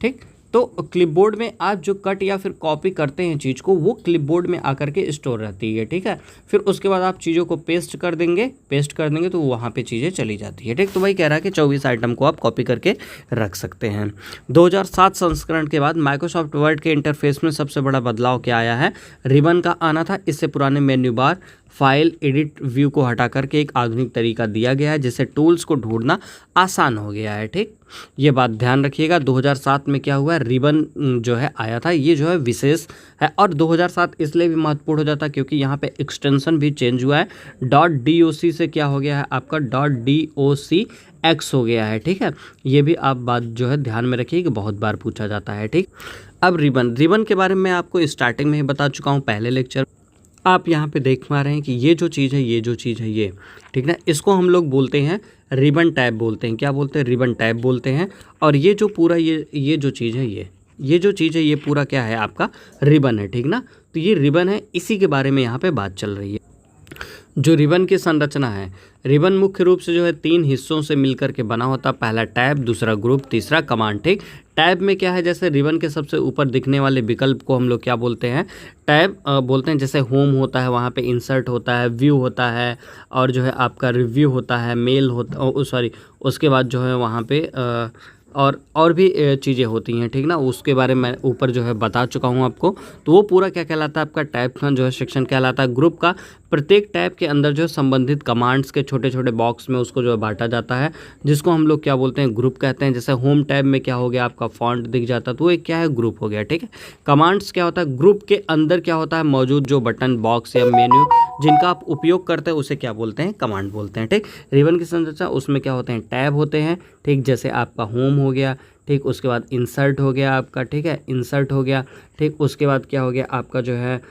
ठीक। तो क्लिपबोर्ड में आप जो कट या फिर कॉपी करते हैं चीज़ को, वो क्लिपबोर्ड में आकर के स्टोर रहती है, ठीक है। फिर उसके बाद आप चीज़ों को पेस्ट कर देंगे तो वहाँ पे चीज़ें चली जाती है, ठीक। तो वही कह रहा है कि 24 आइटम को आप कॉपी करके रख सकते हैं। 2007 संस्करण के बाद माइक्रोसॉफ्ट वर्ड के इंटरफेस में सबसे बड़ा बदलाव क्या आया है, रिबन का आना था। इससे पुराने menu bar, file, edit view को हटा करके एक आधुनिक तरीका दिया गया है जिससे टूल्स को ढूंढना आसान हो गया है, ठीक। ये बात ध्यान रखिएगा। 2007 में क्या हुआ, रिबन जो है आया था, ये जो है विशेष है। और 2007 इसलिए भी महत्वपूर्ण हो जाता है क्योंकि यहाँ पे एक्सटेंशन भी चेंज हुआ है, .doc से क्या हो गया है आपका .docx हो गया है, ठीक है। ये भी आप बात जो है ध्यान में रखिए कि बहुत बार पूछा जाता है, ठीक। अब रिबन के बारे में आपको स्टार्टिंग में ही बता चुका हूँ पहले लेक्चर। आप यहाँ पे देख पा रहे हैं कि ये जो चीज़ है ये, ठीक ना, इसको हम लोग बोलते हैं रिबन टैब बोलते हैं। क्या बोलते हैं, रिबन टैब बोलते हैं। और ये जो पूरा ये जो चीज़ है ये पूरा क्या है आपका, रिबन है, ठीक ना। तो ये रिबन है, इसी के बारे में यहाँ पे बात चल रही है। जो रिबन की संरचना है, रिबन मुख्य रूप से जो है 3 हिस्सों से मिलकर के बना होता है। पहला टैब, दूसरा ग्रुप, तीसरा कमांड, ठीक। टैब में क्या है, जैसे रिबन के सबसे ऊपर दिखने वाले विकल्प को हम लोग क्या बोलते हैं, टैब बोलते हैं। जैसे होम होता है, वहाँ पे इंसर्ट होता है, व्यू होता है, और जो है आपका रिव्यू होता है, मेल होता, उसके बाद जो है वहाँ पे और भी चीज़ें होती हैं, ठीक ना। उसके बारे में ऊपर जो है बता चुका हूँ आपको। तो वो पूरा क्या कहलाता है, आपका टैब का जो है सेक्शन कहलाता है। ग्रुप का प्रत्येक टैब के अंदर जो है संबंधित कमांड्स के छोटे छोटे बॉक्स में उसको जो है बांटा जाता है, जिसको हम लोग क्या बोलते हैं, ग्रुप कहते हैं। जैसे होम टैब में क्या हो गया, आपका फॉन्ट दिख जाता है, तो वो एक क्या है, ग्रुप हो गया, ठीक है। कमांड्स क्या होता है, ग्रुप के अंदर क्या होता है, मौजूद जो बटन, बॉक्स या मेन्यू जिनका आप उपयोग करते हैं उसे क्या बोलते हैं, कमांड बोलते हैं, ठीक। रिबन की संरचना, उसमें क्या होते हैं, टैब होते हैं, ठीक। जैसे आपका होम हो गया, ठीक। उसके बाद इंसर्ट हो गया आपका, ठीक है, इंसर्ट हो गया, ठीक। उसके बाद क्या हो गया आपका जो है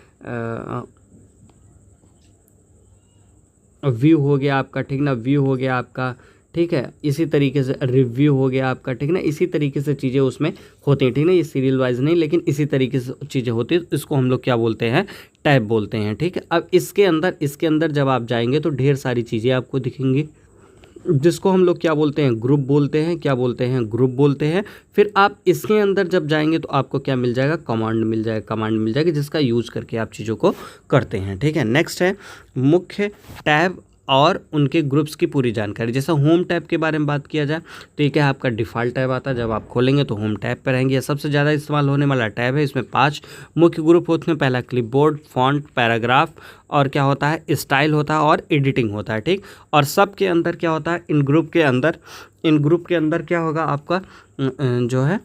व्यू हो गया आपका, ठीक ना, व्यू हो गया आपका, ठीक है। इसी तरीके से रिव्यू हो गया आपका, ठीक ना। इसी तरीके से चीज़ें उसमें होती हैं, ठीक ना। ये सीरियल वाइज नहीं, लेकिन इसी तरीके से चीज़ें होती हैं। इसको हम लोग क्या बोलते हैं, टैब बोलते हैं, ठीक है। अब इसके अंदर जब आप जाएंगे तो ढेर सारी चीज़ें आपको दिखेंगी, जिसको हम लोग क्या बोलते हैं, ग्रुप बोलते हैं। क्या बोलते हैं, ग्रुप बोलते हैं। फिर आप इसके अंदर जब जाएंगे तो आपको क्या मिल जाएगा, कमांड मिल जाएगा, कमांड मिल जाएगी, जिसका यूज़ करके आप चीज़ों को करते हैं, ठीक है। नेक्स्ट है मुख्य टैब और उनके ग्रुप्स की पूरी जानकारी। जैसे होम टैब के बारे में बात किया जाए तो ये क्या है, आपका डिफ़ॉल्ट टैब आता है। जब आप खोलेंगे तो होम टैब पर रहेंगे। यह सबसे ज़्यादा इस्तेमाल होने वाला टैब है। इसमें 5 मुख्य ग्रुप होते हैं। पहला क्लिपबोर्ड, फॉन्ट, पैराग्राफ, और क्या होता है, स्टाइल होता है, और एडिटिंग होता है, ठीक। और सब के अंदर क्या होता है, इन ग्रुप के अंदर क्या होगा आपका जो है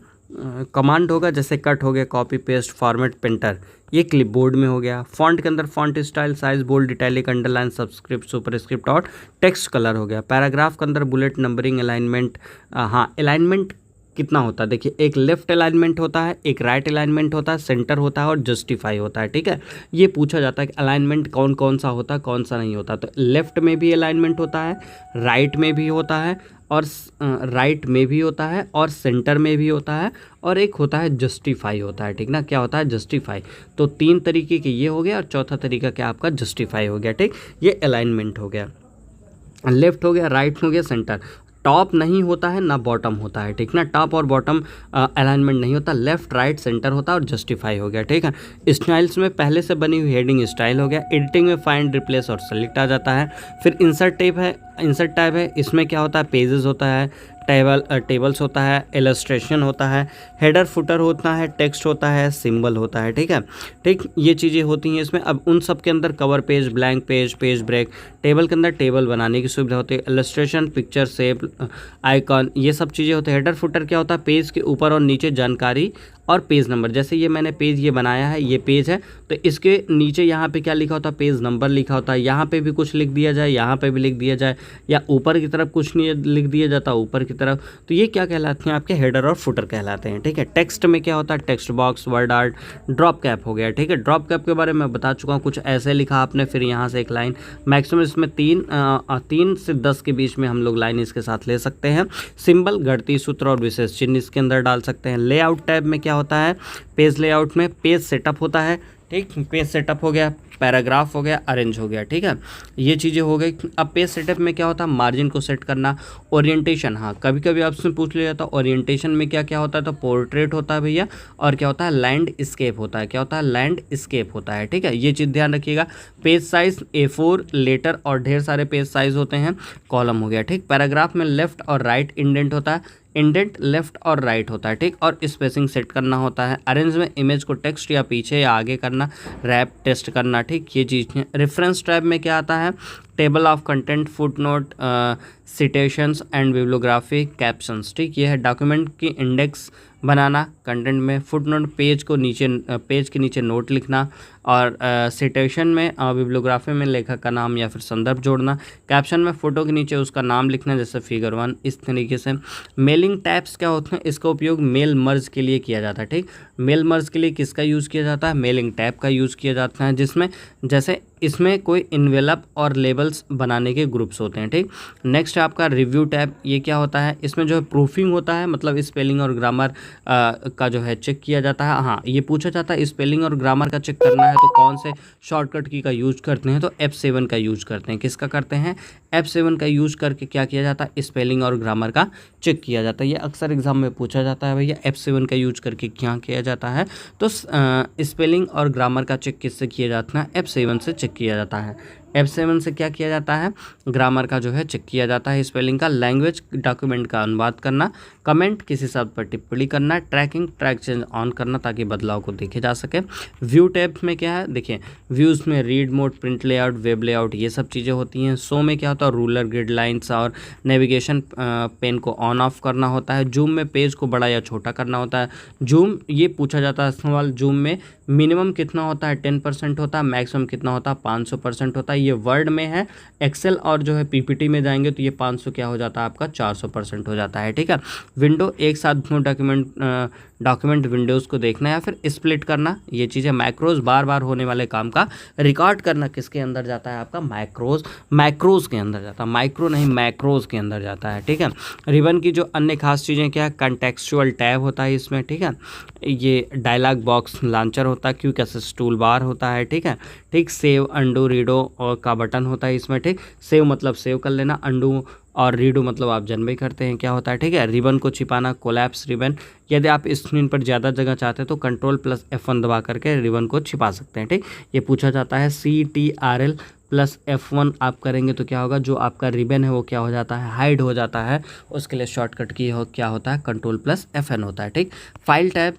कमांड होगा। जैसे कट हो गया, कॉपी पेस्ट, फॉर्मेट, प्रिंटर, ये क्लिपबोर्ड में हो गया। फॉन्ट के अंदर font style, size, bold, italic, underline, subscript, superscript और टेक्स्ट कलर हो गया। पैराग्राफ के अंदर बुलेट, नंबरिंग, अलाइनमेंट। हाँ, अलाइनमेंट कितना होता है, देखिए, एक लेफ्ट अलाइनमेंट होता है, एक राइट अलाइनमेंट होता है, सेंटर होता है और जस्टिफाई होता है, ठीक है। ये पूछा जाता है कि अलाइनमेंट कौन कौन सा होता है, कौन सा नहीं होता। तो लेफ्ट में भी अलाइनमेंट होता है, राइट में भी होता है, और सेंटर में भी होता है, और एक होता है जस्टिफाई होता है, ठीक ना। क्या होता है, जस्टिफाई। तो 3 तरीके के ये हो गया, और चौथा तरीका क्या आपका, जस्टिफाई हो गया, ठीक। ये अलाइनमेंट हो गया, लेफ्ट हो गया, राइट हो गया, सेंटर। टॉप नहीं होता है ना बॉटम होता है, ठीक ना। टॉप और बॉटम अलाइनमेंट नहीं होता, लेफ्ट राइट सेंटर होता है और जस्टिफाई हो गया, ठीक है। स्टाइल्स में पहले से बनी हुई हेडिंग स्टाइल हो गया। एडिटिंग में फाइंड, रिप्लेस और सेलेक्ट आ जाता है। फिर इंसर्ट टैब है। इसमें क्या होता है, पेजेस होता है, टेबल्स होता है, इलस्ट्रेशन होता है, हेडर फुटर होता है, टेक्स्ट होता है, सिंबल होता है, ठीक है। ठीक, ये चीज़ें होती हैं इसमें। अब उन सब के अंदर cover page, blank page, page break, table के अंदर टेबल बनाने की सुविधा होती है, इलस्ट्रेशन, पिक्चर, शेप, आइकॉन, ये सब चीज़ें होती है। हेडर फुटर क्या होता है, पेज के ऊपर और नीचे जानकारी और पेज नंबर। जैसे ये मैंने पेज ये बनाया है, ये पेज है, तो इसके नीचे यहाँ पे क्या लिखा होता है, पेज नंबर लिखा होता है। यहाँ पे भी कुछ लिख दिया जाए, यहाँ पे भी लिख दिया जाए, या ऊपर की तरफ कुछ नहीं लिख दिया जाता, ऊपर की तरफ। तो ये क्या कहलाते हैं, आपके हेडर और फुटर कहलाते हैं, ठीक है। टेक्स्ट में क्या होता है, text box, word art, drop cap हो गया, ठीक है। ड्रॉप कैप के बारे में बता चुका हूँ, कुछ ऐसे लिखा आपने, फिर यहाँ से एक लाइन, मैक्सिमम इसमें 3 से 10 के बीच में हम लोग लाइन इसके साथ ले सकते हैं। सिंबल, गणती सूत्र और विशेष चिन्ह इसके अंदर डाल सकते हैं। लेआउट टैब में क्या होता है, पेज लेआउट में पेज सेटअप होता है, ठीक। पेज सेटअप हो गया, पैराग्राफ हो गया, अरेंज हो गया, ठीक है। ये चीज़ें हो गई। अब पेज सेटअप में क्या होता है, मार्जिन को सेट करना, ओरिएंटेशन। हाँ, कभी कभी आपसे पूछ लिया जाता है ओरिएंटेशन में क्या क्या होता है, तो पोर्ट्रेट होता है भैया, और क्या होता है, लैंडस्केप होता है। क्या होता है, लैंडस्केप होता है, ठीक है। ये चीज़ ध्यान रखिएगा। पेज साइज A4 लेटर और ढेर सारे पेज साइज होते हैं, कॉलम हो गया, ठीक। पैराग्राफ में लेफ्ट और राइट इंडेंट होता है, इंडेंट लेफ्ट और राइट होता है, ठीक। और स्पेसिंग सेट करना होता है। अरेंज में इमेज को टेक्स्ट या पीछे या आगे करना, रैप टेस्ट करना, ठीक। ये चीज़ है। रेफरेंस टैब में क्या आता है, table of content, foot note, citations and bibliography, captions, ठीक। ये है डॉक्यूमेंट की इंडेक्स बनाना, कंटेंट में फुट नोट, पेज के नीचे नोट लिखना, और सिटेशन में बिब्लियोग्राफी में लेखक का नाम या फिर संदर्भ जोड़ना, कैप्शन में फ़ोटो के नीचे उसका नाम लिखना, जैसे फिगर 1, इस तरीके से। मेलिंग टैब्स क्या होते हैं, इसका उपयोग मेल मर्ज के लिए किया जाता है, ठीक। मेल मर्ज के लिए किसका यूज़ किया जाता है, मेलिंग टैब का यूज़ किया जाता है, जिसमें जैसे इसमें कोई इन्वेलप और लेबल्स बनाने के ग्रुप्स होते हैं, ठीक। नेक्स्ट है आपका रिव्यू टैब। ये क्या होता है, इसमें जो है प्रूफिंग होता है, मतलब स्पेलिंग और ग्रामर का जो है चेक किया जाता है। हाँ, ये पूछा जाता है स्पेलिंग और ग्रामर का चेक करना है तो कौन से शॉर्टकट की का यूज़ करते हैं, तो F7 का यूज़ करते हैं। किसका करते हैं, F7 का यूज़ करके क्या किया जाता है, स्पेलिंग और ग्रामर का चेक किया जाता है। ये अक्सर एग्जाम में पूछा जाता है भैया, F7 का यूज़ करके क्या किया जाता है, तो स्पेलिंग और ग्रामर का चेक किससे किया जाता है, F7 से चेक किया जाता है। F7 से क्या किया जाता है, ग्रामर का जो है चेक किया जाता है, स्पेलिंग का। लैंग्वेज, डॉक्यूमेंट का अनुवाद करना, कमेंट, किसी शब्द पर टिप्पणी करना, ट्रैकिंग, ट्रैक चेंज ऑन करना ताकि बदलाव को देखे जा सके। व्यू टैब में क्या है, देखिए, व्यूज़ में read mode, print layout, web layout, ये सब चीज़ें होती हैं। शो में क्या होता है, रूलर, ग्रिड लाइन्स और नेविगेशन पेन को ऑन ऑफ करना होता है। जूम में पेज को बड़ा या छोटा करना होता है। जूम, ये पूछा जाता है सवाल, जूम में मिनिमम कितना होता है, 10% होता है, मैक्सिमम कितना होता है, 500% होता है। ये वर्ड में है, एक्सेल और जो है पीपीटी में जाएंगे तो ये 500 क्या हो जाता है आपका, 400% हो जाता है, ठीक है। विंडो, एक साथ डॉक्यूमेंट विंडोज़ को देखना या फिर स्प्लिट करना, ये चीज़ें मैक्रोज बार बार होने वाले काम का रिकॉर्ड करना किसके अंदर जाता है आपका मैक्रोज के अंदर जाता है, माइक्रो नहीं मैक्रोज के अंदर जाता है। ठीक है, रिबन की जो अन्य खास चीज़ें क्या है, कंटेक्सचुअल टैब होता है इसमें। ठीक है, ये डायलॉग बॉक्स लॉन्चर होता है, क्विक एक्सेस टूल बार होता है। ठीक है, ठीक, सेव अंडू रीडो और का बटन होता है इसमें। ठीक, सेव मतलब सेव कर लेना, अंडू और रीडो मतलब आप जनबे करते हैं क्या होता है। ठीक है, रिबन को छिपाना, कोलैप्स रिबन, यदि आप स्क्रीन पर ज़्यादा जगह चाहते हैं तो Ctrl+F1 दबा करके रिबन को छिपा सकते हैं। ठीक, ये पूछा जाता है। Ctrl+F1 आप करेंगे तो क्या होगा, जो आपका रिबन है वो क्या हो जाता है, हाइड हो जाता है। उसके लिए शॉर्टकट की क्या होता है, Ctrl+Fn होता है। ठीक, फाइल टैब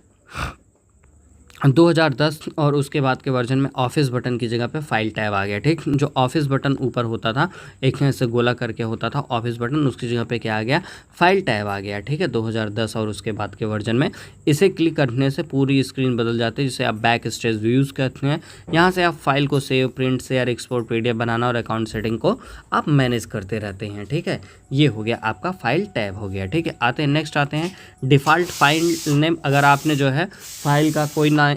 2010 और उसके बाद के वर्जन में ऑफिस बटन की जगह पे फाइल टैब आ गया। ठीक, जो ऑफिस बटन ऊपर होता था एक ऐसे गोला करके होता था ऑफिस बटन, उसकी जगह पे क्या आ गया, फाइल टैब आ गया। ठीक है, 2010 और उसके बाद के वर्जन में इसे क्लिक करने से पूरी स्क्रीन बदल जाती है, जिसे आप बैक स्टेज व्यूज़ कहते हैं। यहाँ से आप फाइल को save, print, share, export, PDF बनाना और अकाउंट सेटिंग को आप मैनेज करते रहते हैं। ठीक है, ये हो गया आपका फाइल टैब हो गया। ठीक है, आते हैं नेक्स्ट आते हैं डिफ़ॉल्ट फाइल नेम। अगर आपने जो है फाइल का कोई ना,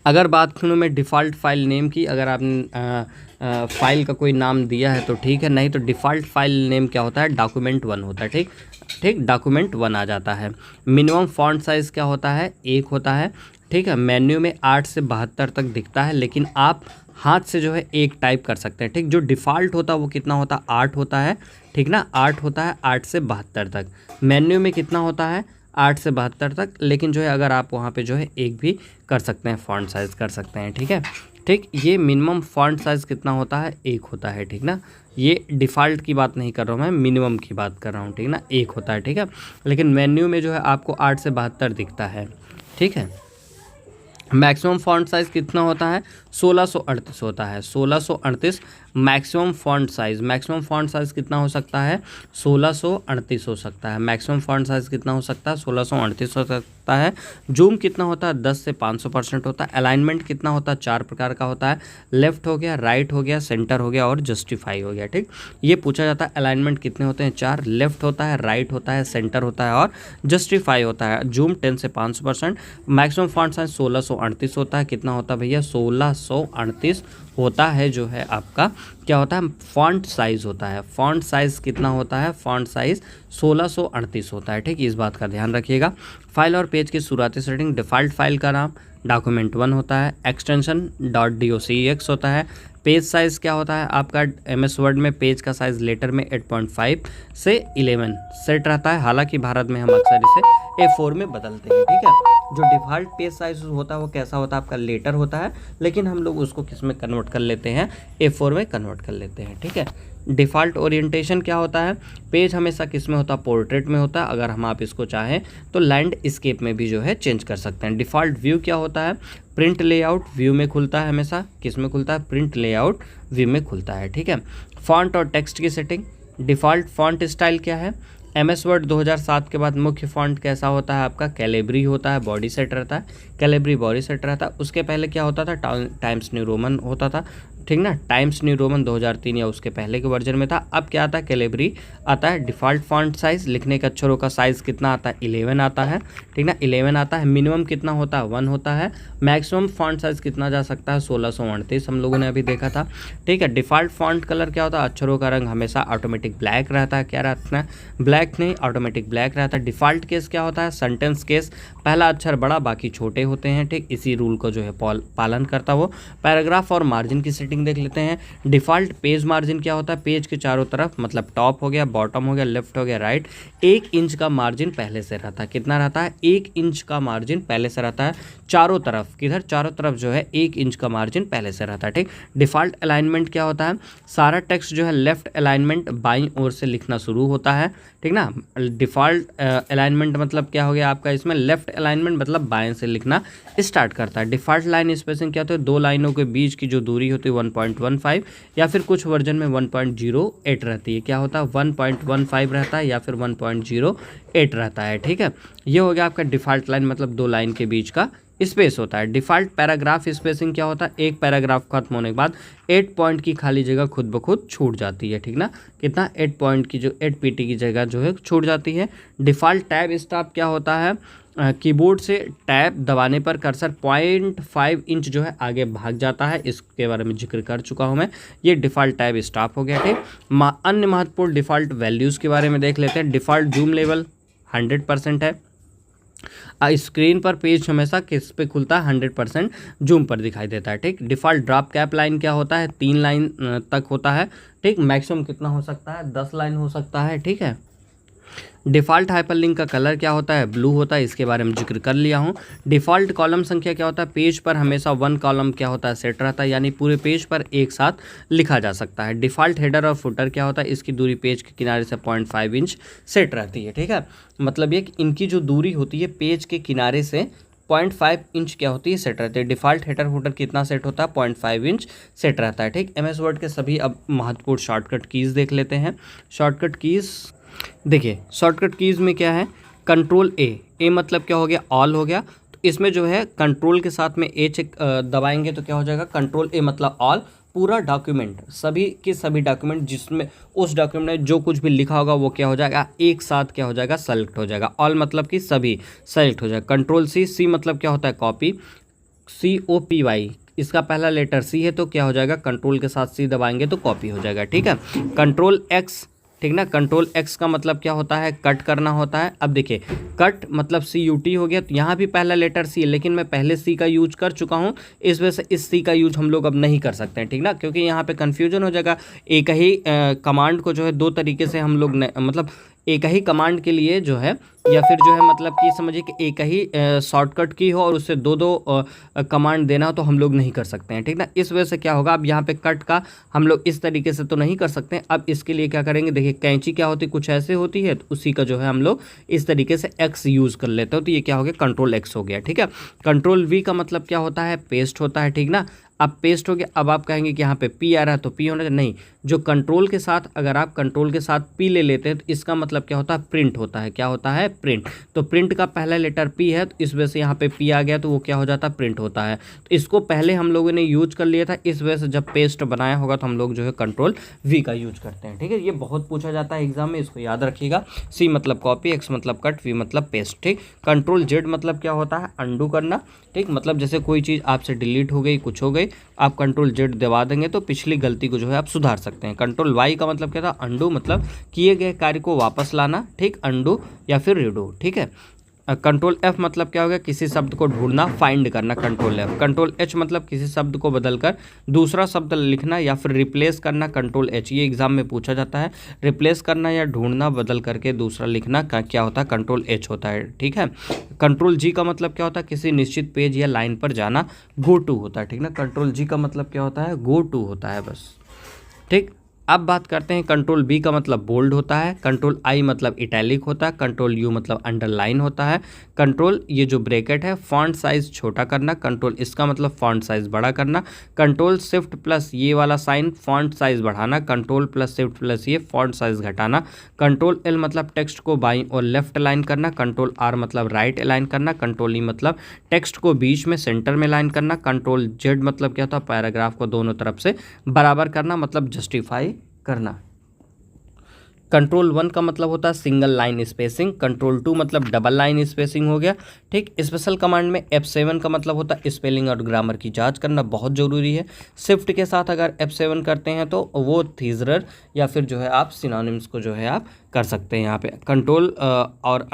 अगर बात करूँ मैं डिफ़ॉल्ट फाइल नेम की, अगर आपने फाइल का कोई नाम दिया है तो ठीक है, नहीं तो डिफ़ॉल्ट फाइल नेम क्या होता है, डॉक्यूमेंट1 होता है। ठीक ठीक, डॉक्यूमेंट1 आ जाता है। मिनिमम फॉन्ट साइज़ क्या होता है, 1 होता है। ठीक है, मेन्यू में 8 से 72 तक दिखता है, लेकिन आप हाथ से जो है 1 टाइप कर सकते हैं। ठीक, जो डिफ़ॉल्ट होता है वो कितना होता है, 8 होता है। ठीक ना, 8 होता है, 8 से 72 तक। मेन्यू में कितना होता है, 8 से 72 तक, लेकिन जो है अगर आप वहाँ पे जो है 1 भी कर सकते हैं, फ़ॉन्ट साइज़ कर सकते हैं। ठीक है, ठीक, ये मिनिमम फ़ॉन्ट साइज़ कितना होता है, 1 होता है। ठीक ना, ये डिफ़ॉल्ट की बात नहीं कर रहा हूँ मैं, मिनिमम की बात कर रहा हूँ। ठीक ना, 1 होता है। ठीक है, लेकिन मेन्यू में जो है आपको 8 से 72 दिखता है। ठीक है, मैक्सिमम फ़ॉन्ट साइज़ कितना होता है, 1638 होता है। 1638 maximum font size. Maximum font size कितना हो सकता है, 1638 हो सकता है। मैक्सिमम फ़ॉन्ट साइज़ कितना हो सकता है, 1638 हो सकता है। जूम कितना होता है, 10 से 500% होता है। अलाइनमेंट कितना होता है, 4 प्रकार का होता है। लेफ़्ट हो गया, राइट हो गया, सेंटर हो गया और जस्टिफाई हो गया। ठीक, ये पूछा जाता है अलाइनमेंट कितने होते हैं, 4। लेफ़्ट होता है, राइट होता है, सेंटर होता है और जस्टिफाई होता है। जूम 10 से 500%। मैक्सिमम फ़ॉन्ट साइज़ 1638 होता है। कितना होता है भैया, 1638 होता है। जो है आपका क्या होता है, फ़ॉन्ट साइज़ होता है। फ़ॉन्ट साइज़ कितना होता है, फ़ॉन्ट साइज़ 1638 होता है। ठीक, इस बात का ध्यान रखिएगा। फाइल और पेज की शुरुआती सेटिंग, डिफ़ॉल्ट फाइल का नाम डॉक्यूमेंट1 होता है। एक्सटेंशन .docx होता है। पेज साइज़ क्या होता है आपका, MS वर्ड में पेज का साइज़ लेटर में 8.5 से 11 सेट रहता है। हालांकि भारत में हम अक्सर इसे A4 में बदलते हैं। ठीक है, जो डिफ़ॉल्ट पेज साइज़ होता है वो कैसा होता है आपका, लेटर होता है, लेकिन हम लोग उसको किस में कन्वर्ट कर लेते हैं, A4 में कन्वर्ट कर लेते हैं। ठीक है, डिफ़ॉल्ट ओरिएंटेशन क्या होता है, पेज हमेशा किस में होता है, पोर्ट्रेट में होता है। अगर हम आप इसको चाहें तो लैंडस्केप में भी जो है चेंज कर सकते हैं। डिफ़ॉल्ट व्यू क्या होता है, प्रिंट लेआउट व्यू में खुलता है, हमेशा किस में खुलता है, प्रिंट लेआउट व्यू में खुलता है। ठीक है, फ़ॉन्ट और टेक्स्ट की सेटिंग, डिफ़ॉल्ट फ़ॉन्ट स्टाइल क्या है, MS वर्ड 2007 के बाद मुख्य फ़ॉन्ट कैसा होता है आपका, कैलिब्री होता है, बॉडी सेट रहता है, कैलिब्री बॉडी सेट रहता है। उसके पहले क्या होता था, टाइम्स न्यू रोमन होता था। ठीक ना, टाइम्स न्यू रोमन 2003 या उसके पहले के वर्जन में था। अब क्या आता है, कैलिब्री आता है। डिफ़ॉल्ट फॉन्ट साइज़, लिखने के अक्षरों का साइज़ कितना आता है, 11 आता है। ठीक ना, 11 आता है। मिनिमम कितना होता है, 1 होता है। मैक्सिमम फॉन्ट साइज़ कितना जा सकता है, 1638 हम लोगों ने अभी देखा था। ठीक है, डिफ़ॉल्ट फॉन्ट कलर क्या होता है, अक्षरों का रंग हमेशा ऑटोमेटिक ब्लैक रहता है। क्या रहता है, ब्लैक नहीं, ऑटोमेटिक ब्लैक रहता है। डिफ़ॉल्ट केस क्या होता है, सेंटेंस केस, पहला अक्षर बड़ा बाकी छोटे होते हैं। ठीक, इसी रूल को जो है पालन करता वो। पैराग्राफ और मार्जिन की सेटिंग देख लेते हैं। डिफ़ॉल्ट पेज मार्जिन क्या होता है, पेज के चारों तरफ, मतलब टॉप हो गया, बॉटम हो गया, लेफ्ट हो गया, राइट, 1 इंच का मार्जिन पहले से रहता है। कितना रहता है, 1 इंच का मार्जिन पहले से रहता है। चारों तरफ, किधर, चारों तरफ जो है 1 इंच का मार्जिन पहले से रहता है। ठीक, डिफ़ॉल्ट अलाइनमेंट क्या होता है, सारा टेक्स्ट जो है लेफ्ट अलाइनमेंट बाईं ओर से लिखना शुरू होता है। ठीक ना, डिफ़ॉल्ट अलाइनमेंट मतलब क्या हो गया आपका, इसमें लेफ्ट अलाइनमेंट मतलब बाएं से लिखना स्टार्ट करता है। डिफ़ॉल्ट लाइन स्पेसिंग क्या होता है, 2 लाइनों के बीच की जो दूरी होती है 1.15 या फिर कुछ वर्जन में 1.08 रहती है। क्या होता है, 1.15 रहता है या फिर 1.08 रहता है। ठीक है, ये हो गया आपका डिफ़ॉल्ट लाइन, मतलब 2 लाइन के बीच का स्पेस होता है। डिफ़ॉल्ट पैराग्राफ स्पेसिंग क्या होता है, एक पैराग्राफ खत्म होने के बाद 8 पॉइंट की खाली जगह खुद ब खुद छूट जाती है। ठीक ना, कितना, 8 पॉइंट की जो 8 PT की जगह जो है छूट जाती है। डिफ़ॉल्ट टैब स्टॉप क्या होता है, कीबोर्ड से टैब दबाने पर कर्सर 0.5 इंच जो है आगे भाग जाता है, इसके बारे में जिक्र कर चुका हूं मैं। ये डिफ़ॉल्ट टैब स्टॉप हो गया। ठीक, अन्य महत्वपूर्ण डिफ़ॉल्ट वैल्यूज़ के बारे में देख लेते हैं। डिफ़ॉल्ट जूम लेवल 100% है। स्क्रीन पर पेज हमेशा किस पे खुलता है, 100% जूम पर दिखाई देता है। ठीक, डिफ़ॉल्ट ड्रॉप कैप लाइन क्या होता है, 3 लाइन तक होता है। ठीक, मैक्सिमम कितना हो सकता है, 10 लाइन हो सकता है। ठीक है, डिफ़ॉल्ट हाइपरलिंक का कलर क्या होता है, ब्लू होता है, इसके बारे में जिक्र कर लिया हूँ। डिफ़ॉल्ट कॉलम संख्या क्या होता है, पेज पर हमेशा 1 कॉलम क्या होता है, सेट रहता है, यानी पूरे पेज पर एक साथ लिखा जा सकता है। डिफ़ॉल्ट हेडर और फुटर क्या होता है, इसकी दूरी पेज के किनारे से 0.5 इंच सेट रहती है। ठीक है, मतलब ये कि इनकी जो दूरी होती है पेज के किनारे से 0.5 इंच क्या होती है, सेट रहती है। डिफ़ॉल्ट हेडर फुटर कितना सेट होता है, 0.5 इंच सेट रहता है। ठीक, MS वर्ड के सभी अब महत्वपूर्ण शॉर्टकट कीज़ देख लेते हैं। शॉर्टकट कीज़ देखिए, शॉर्टकट कीज़ में क्या है, कंट्रोल ए मतलब क्या हो गया, ऑल हो गया। तो इसमें जो है कंट्रोल के साथ में ए चेक दबाएंगे तो क्या हो जाएगा, कंट्रोल ए मतलब ऑल, पूरा डॉक्यूमेंट, सभी के सभी डॉक्यूमेंट जिसमें उस डॉक्यूमेंट में जो कुछ भी लिखा होगा वो क्या हो जाएगा, एक साथ क्या हो जाएगा, सेलेक्ट हो जाएगा। ऑल मतलब कि सभी सेलेक्ट हो जाएगा। कंट्रोल सी मतलब क्या होता है, कॉपी, COPY, इसका पहला लेटर सी है तो क्या हो जाएगा, कंट्रोल के साथ सी दबाएंगे तो कॉपी हो जाएगा। ठीक है, कंट्रोल एक्स, ठीक ना, कंट्रोल एक्स का मतलब क्या होता है, कट करना होता है। अब देखिए, कट मतलब CUT हो गया, तो यहाँ भी पहला लेटर सी है, लेकिन मैं पहले सी का यूज कर चुका हूँ, इस वजह से इस सी का यूज हम लोग अब नहीं कर सकते हैं। ठीक ना, क्योंकि यहाँ पे कन्फ्यूजन हो जाएगा। एक ही कमांड को जो है दो तरीके से हम लोग मतलब एक ही कमांड के लिए जो है, या फिर जो है मतलब कि समझिए कि एक ही शॉर्टकट की हो और उससे दो कमांड देना हो तो हम लोग नहीं कर सकते हैं। ठीक ना, इस वजह से क्या होगा, अब यहाँ पे कट का हम लोग इस तरीके से तो नहीं कर सकते हैं। अब इसके लिए क्या करेंगे, देखिए कैंची क्या होती है, कुछ ऐसे होती है, तो उसी का जो है हम लोग इस तरीके से एक्स यूज़ कर लेते हो, तो ये क्या हो गया, कंट्रोल एक्स हो गया। ठीक है, कंट्रोल V का मतलब क्या होता है, पेस्ट होता है। ठीक ना, अब पेस्ट हो गया। अब आप कहेंगे कि यहाँ पे P आ रहा है तो P होना चाहिए, नहीं, जो कंट्रोल के साथ, अगर आप कंट्रोल के साथ P ले लेते हैं तो इसका मतलब क्या होता है, प्रिंट होता है। क्या होता है, प्रिंट। तो प्रिंट का पहला लेटर P है, तो इस वजह से यहाँ पे P आ गया तो वो क्या हो जाता है, प्रिंट होता है। तो इसको पहले हम लोगों ने यूज कर लिया था, इस वजह से जब पेस्ट बनाया होगा तो हम लोग जो है कंट्रोल V का यूज करते हैं। ठीक है, ये बहुत पूछा जाता है एग्जाम में, इसको याद रखिएगा। C मतलब कॉपी, X मतलब कट, V मतलब पेस्ट। ठीक, कंट्रोल Z मतलब क्या होता है, अंडू करना। ठीक, मतलब जैसे कोई चीज़ आपसे डिलीट हो गई, कुछ हो गई, आप कंट्रोल Z दबा देंगे तो पिछली गलती को जो है आप सुधार सकते हैं। कंट्रोल Y का मतलब क्या था, अंडू, मतलब किए गए कार्य को वापस लाना। ठीक, अंडू या फिर रीडू। ठीक है, कंट्रोल F मतलब क्या हो गया, किसी शब्द को ढूंढना, फाइंड करना, कंट्रोल F। कंट्रोल H मतलब किसी शब्द को बदलकर दूसरा शब्द लिखना या फिर रिप्लेस करना, कंट्रोल H। ये एग्जाम में पूछा जाता है, रिप्लेस करना या ढूंढना, बदल करके दूसरा लिखना का क्या होता है, कंट्रोल H होता है। ठीक है, कंट्रोल G का मतलब क्या होता है, किसी निश्चित पेज या लाइन पर जाना, गो टू होता है। ठीक ना, कंट्रोल G का मतलब क्या होता है, गो टू होता है बस। ठीक, अब बात करते हैं, कंट्रोल B का मतलब बोल्ड होता है, कंट्रोल I मतलब इटैलिक होता है, कंट्रोल U मतलब अंडरलाइन होता है, कंट्रोल ये जो ब्रैकेट है फॉन्ट साइज छोटा करना, कंट्रोल इसका मतलब फॉन्ट साइज बड़ा करना, कंट्रोल शिफ्ट प्लस ये वाला साइन फॉन्ट साइज बढ़ाना, कंट्रोल प्लस शिफ्ट प्लस ये फॉन्ट साइज घटाना, कंट्रोल L मतलब टेक्स्ट को बाईं और लेफ्ट अलाइन करना, कंट्रोल R मतलब राइट अलाइन करना, कंट्रोल E मतलब टेक्स्ट को बीच में सेंटर में अलाइन करना, कंट्रोल Z मतलब क्या होता है, पैराग्राफ को दोनों तरफ से बराबर करना, मतलब जस्टिफाई करना। कंट्रोल 1 का मतलब होता है सिंगल लाइन स्पेसिंग, कंट्रोल 2 मतलब डबल लाइन स्पेसिंग हो गया। ठीक, स्पेशल कमांड में F7 का मतलब होता है स्पेलिंग और ग्रामर की जांच करना, बहुत ज़रूरी है। शिफ्ट के साथ अगर F7 करते हैं तो वो थीजरर या फिर जो है आप सिनोनिम्स को जो है आप कर सकते हैं। यहाँ पे कंट्रोल और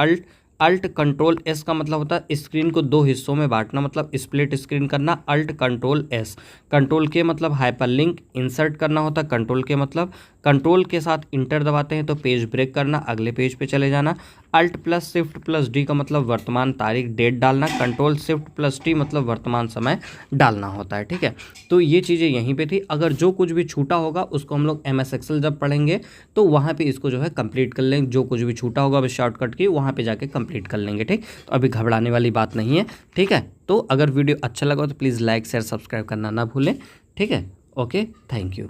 अल्ट कंट्रोल S का मतलब होता है स्क्रीन को दो हिस्सों में बांटना, मतलब स्प्लिट स्क्रीन करना, अल्ट कंट्रोल S। कंट्रोल के मतलब हाइपरलिंक इंसर्ट करना होता है, कंट्रोल के मतलब कंट्रोल के साथ इंटर दबाते हैं तो पेज ब्रेक करना, अगले पेज पे चले जाना। Alt plus shift plus D का मतलब वर्तमान तारीख, डेट डालना, कंट्रोल शिफ्ट प्लस T मतलब वर्तमान समय डालना होता है। ठीक है, तो ये चीज़ें यहीं पे थी। अगर जो कुछ भी छूटा होगा उसको हम लोग MS एक्सेल जब पढ़ेंगे तो वहाँ पे इसको जो है कंप्लीट कर लेंगे, जो कुछ भी छूटा होगा बस शॉर्टकट की वहाँ पे जाके कंप्लीट कर लेंगे। ठीक, तो अभी घबराने वाली बात नहीं है। ठीक है, तो अगर वीडियो अच्छा लगा तो प्लीज़ लाइक शेयर सब्सक्राइब करना ना भूलें। ठीक है, ओके, थैंक यू।